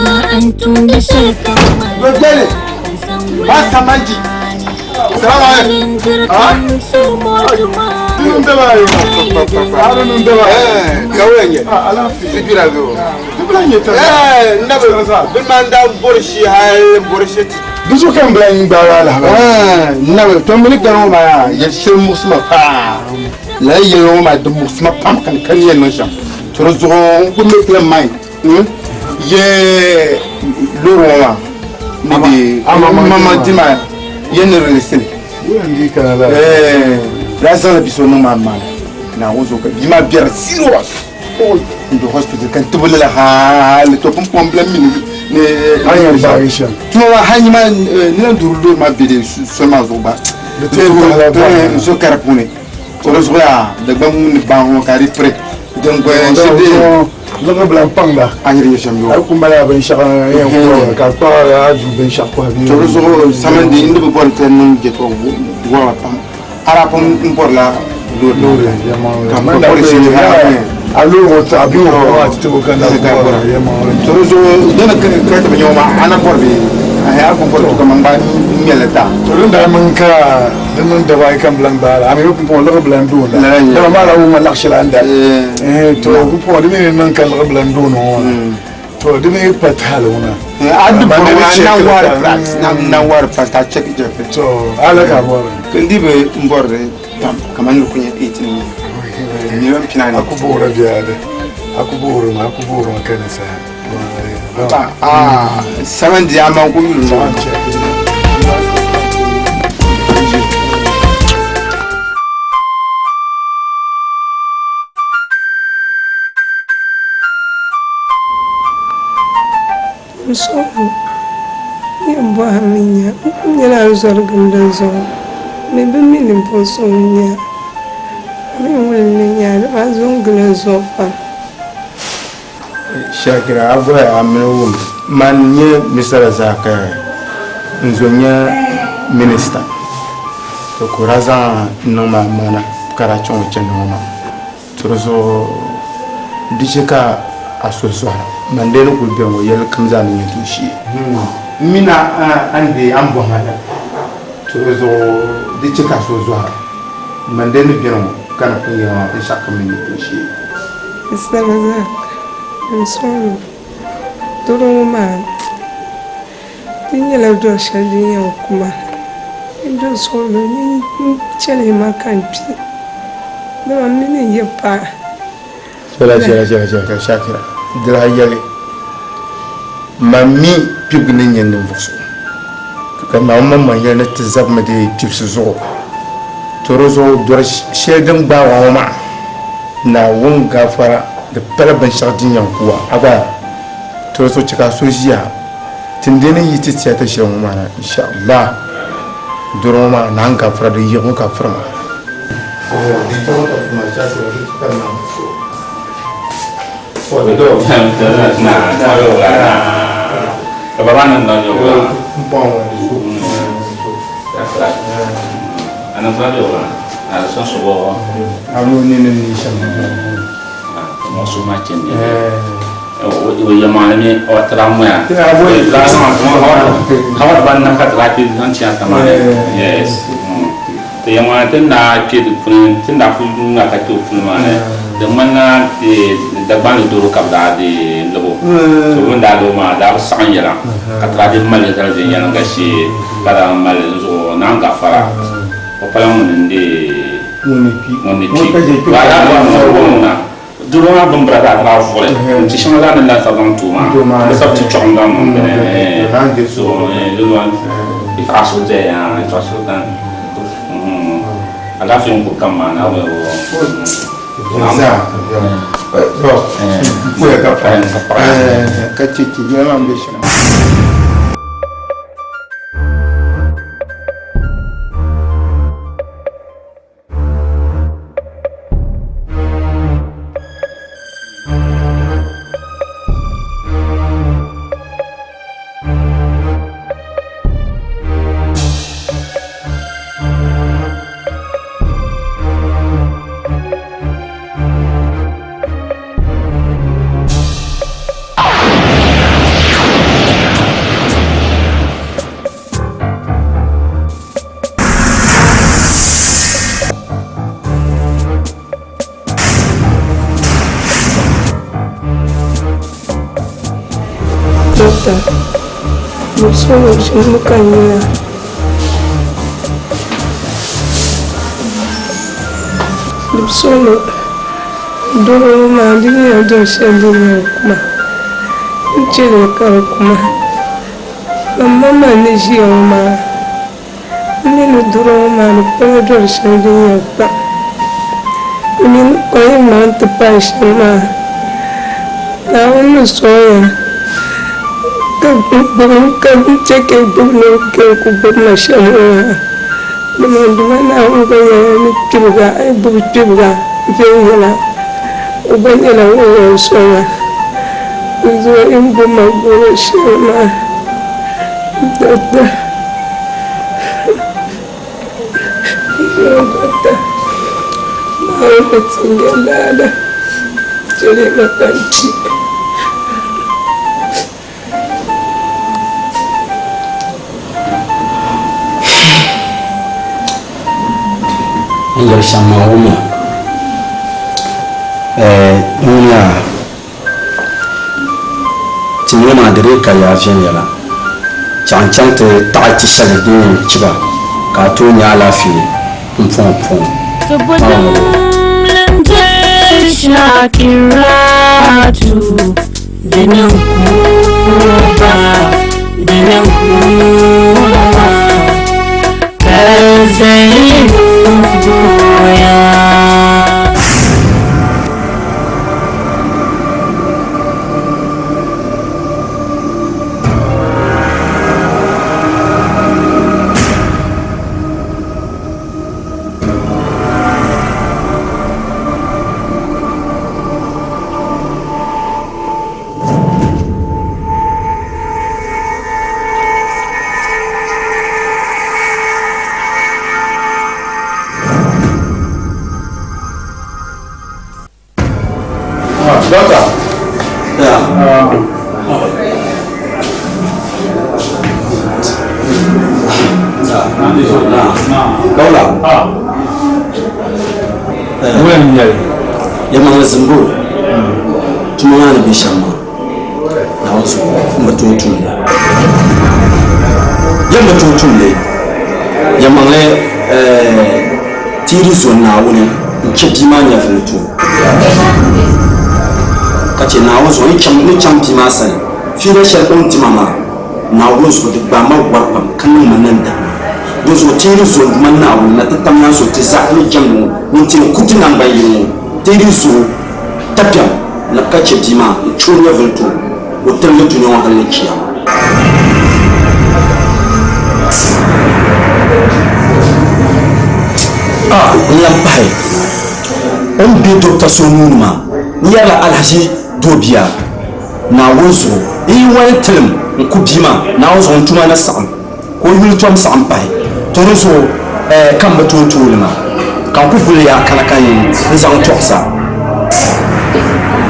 ma'antun da shirkan Rojale, basta manji. Salamu alaikum. zirkan su motuma Nun da ba yi. Aro nun da ba. Gawenye. Alafi. Sibira go. Sibira nye ta. Na ba sa. Bin man da borshi hal borshi. Bisu kan blan ba wala. Na ba to mun da ma ya shir musma pa. La yelo ma de musma pam kan kan yen no sham. To zo ko me kle mai. Ye lorwa. Ni mama dima yen relation. Wendi kana la. Razana biso no mama. Na wozo ka bima bier serious. Oh, in the hospital kan tubula la hal to pom problem ne ayan barisha. Tu wa hanima ne durdo ma bide seulement zo ba. Le zo karapune. To zo ya de bam ni bango kari pre. Donc le blanc panga ayri chambo ay kumbala ben shaka ya ko ka pa ya ju ben shaka bi to zo samandi indi bu bon ten je to wa pam ara pom impor la do ya ma kam ko polisi ni ha alo ta bi o wa to kan da ya ma to zo dana ka ta nyoma ana por bi ya ko por to man ba mieleta to da man ka dan da wai kan blan ba ami ko pon la blan do da ma la ma la khshila anda to ko pon de man kan la blan do no to de me patalona adu ba na war pasta check je to ala ka bor kandi be mborde tam kaman ko nya etin ni ram pinani akubora biade akubora ma kana sa saman di ama ko mi no So, yan ba haminya, yana zargin da zo, mai bin minin foso ya, min wani ya da ba zungula zo fa. Shakira abuwa aminu man nye misara zaka nzonya minister to kuraza noma mana karachon chen noma trozo dijeka asoswa mandelo kulbengo yel kamza ni tushi mina ande ambo hada trozo dijeka asoswa mandelo bino kana kunya ishaka mini tushi Isamaza, I'm sorry. Don't man. Didn't you love Josh? I didn't come. I'm just sorry. Chili my country. No, I'm in your pa. Shakira. Dira yale. Mami pibni nyen mvuso. Kana mama yana tizab ma de tipsu zo. Torozo dora shedan ba wa ma. Na wun gafara da paraban shardin yankuwa aba torozo cika sojiya tindene yiti ta shehu mana insha Allah duroma nan gafara da yi gafara yang mana tenda kiri pun tenda pun nak kacau pun mana, dengan mana di depan itu rukap dah di lebu, sebelum dah lebu mah dah sang jalan, kata di mal jalan di yang kasih pada mal itu nang kafara, apa yang menendi munipi, pada mana dulu mah belum berada terlalu boleh, cuma dah nenda sabang tu mah, besar cicong dah mungkin, so dulu itu asal je ya, itu asal kan. Agak film bukan mana, boleh. Boleh kapan? Kecil memang bisa. Musolo shimukanya Musolo doro ma dinya do shendine kuma Nchere ka kuma Mama ni jioma Ninu doro ma ni pere do shendine pa Ninu koyi ma ntipa shima Na unu soya Kan cek ibu ke kubur masyarakat. Teman-teman aku kayak juga ibu juga villa. Ubahnya lah orang soalnya. Itu ibu mahu sama. Dada. Dada. Mau bertinggal ada. Jadi makan cik. Yar sama uma dunia tinyo ma dare ka ya fiyan yala cancan ta ta'ati shal dinin ciba ka to nya lafi fon Subodum lente shakiratu dinan kuba kazayin Doctor. Yeah. Kaula. Yamma Zimbo. Tumana bishama. Na wasu matuntun. Yamma tuntun ne. Yamma tiri zonna wuni. Kidima ya futu. Kace na wasu ni cham ti masai fi da shakon ti mama na wasu da ba ma warfam kan nan da wasu tiri so man na wani na tattamna so ti za ni jamu ni ti kuti nan bayin tiri so tapya na kace ti ma chunya vulto hotel ne tunyo wa kan kiyama Ah, lampai. On bi docteur Sonuma. Yala alhaji dobia. Na wozo. E wal telm nkubima. Na wozo ntuma na sam. Ko yul tom sam pai. Torozo kamba to lima. Kan ku bule ya kana kan nzang toksa.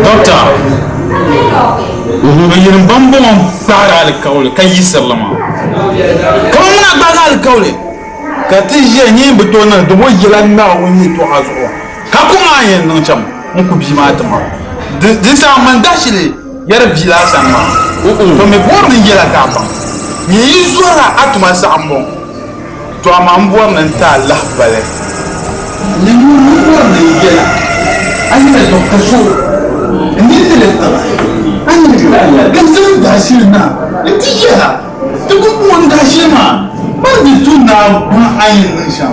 Docteur. yin bambo para al kaule kayisar lama. Kamar muna baga al kaule. Ka ti je ni buto na do yilan na woni to azo. Ka kuma yin nan cham mun ku bi ma tama. De sa man dashile yar bila sama. To me bor ni yela ka ba. Ni yuzura atuma sa ambo. To amambo nan ta Allah bale. Ni bor ni yela. Ani me docteur so. Ni tele ta. Ani kan san dashina. Ti ya. To ko won dashima. Ba di tuna ba ayin nan sha.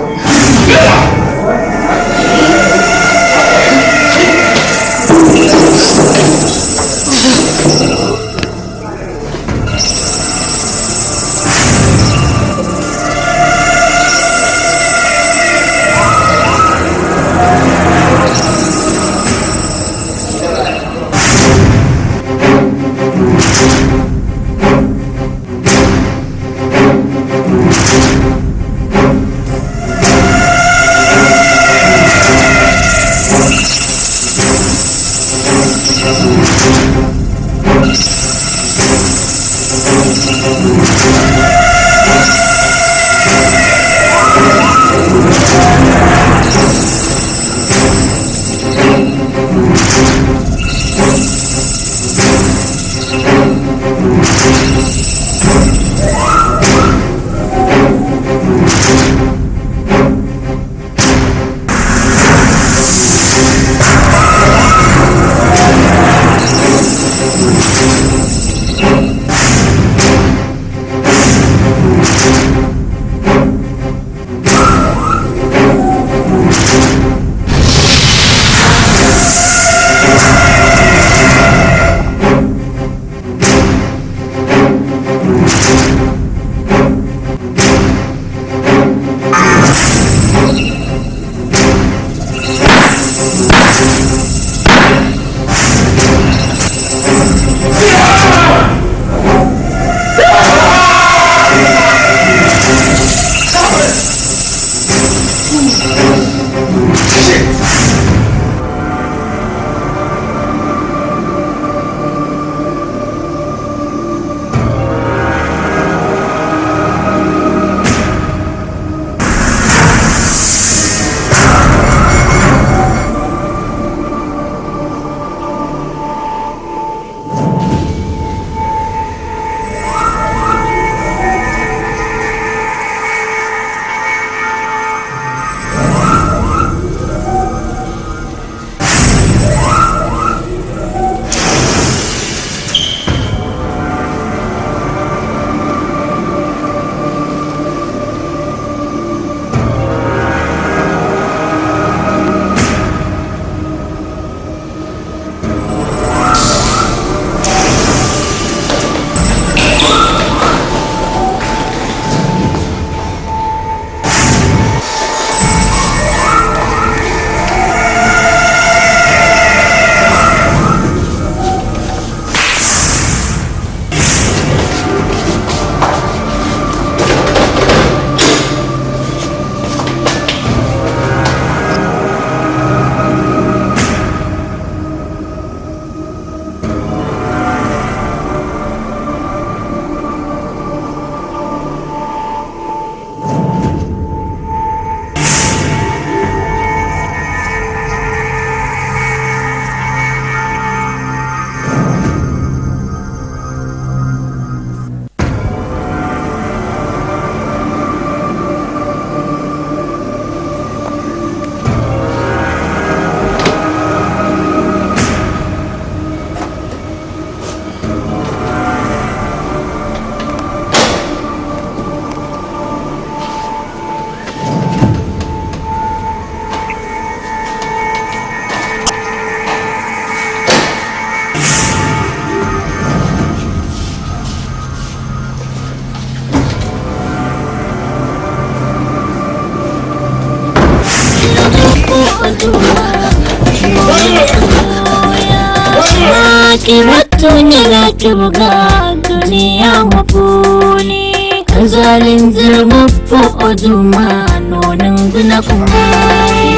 akiratu nilatubuga dunia mapuni kazalin zirmapo oduma nonan guna kumai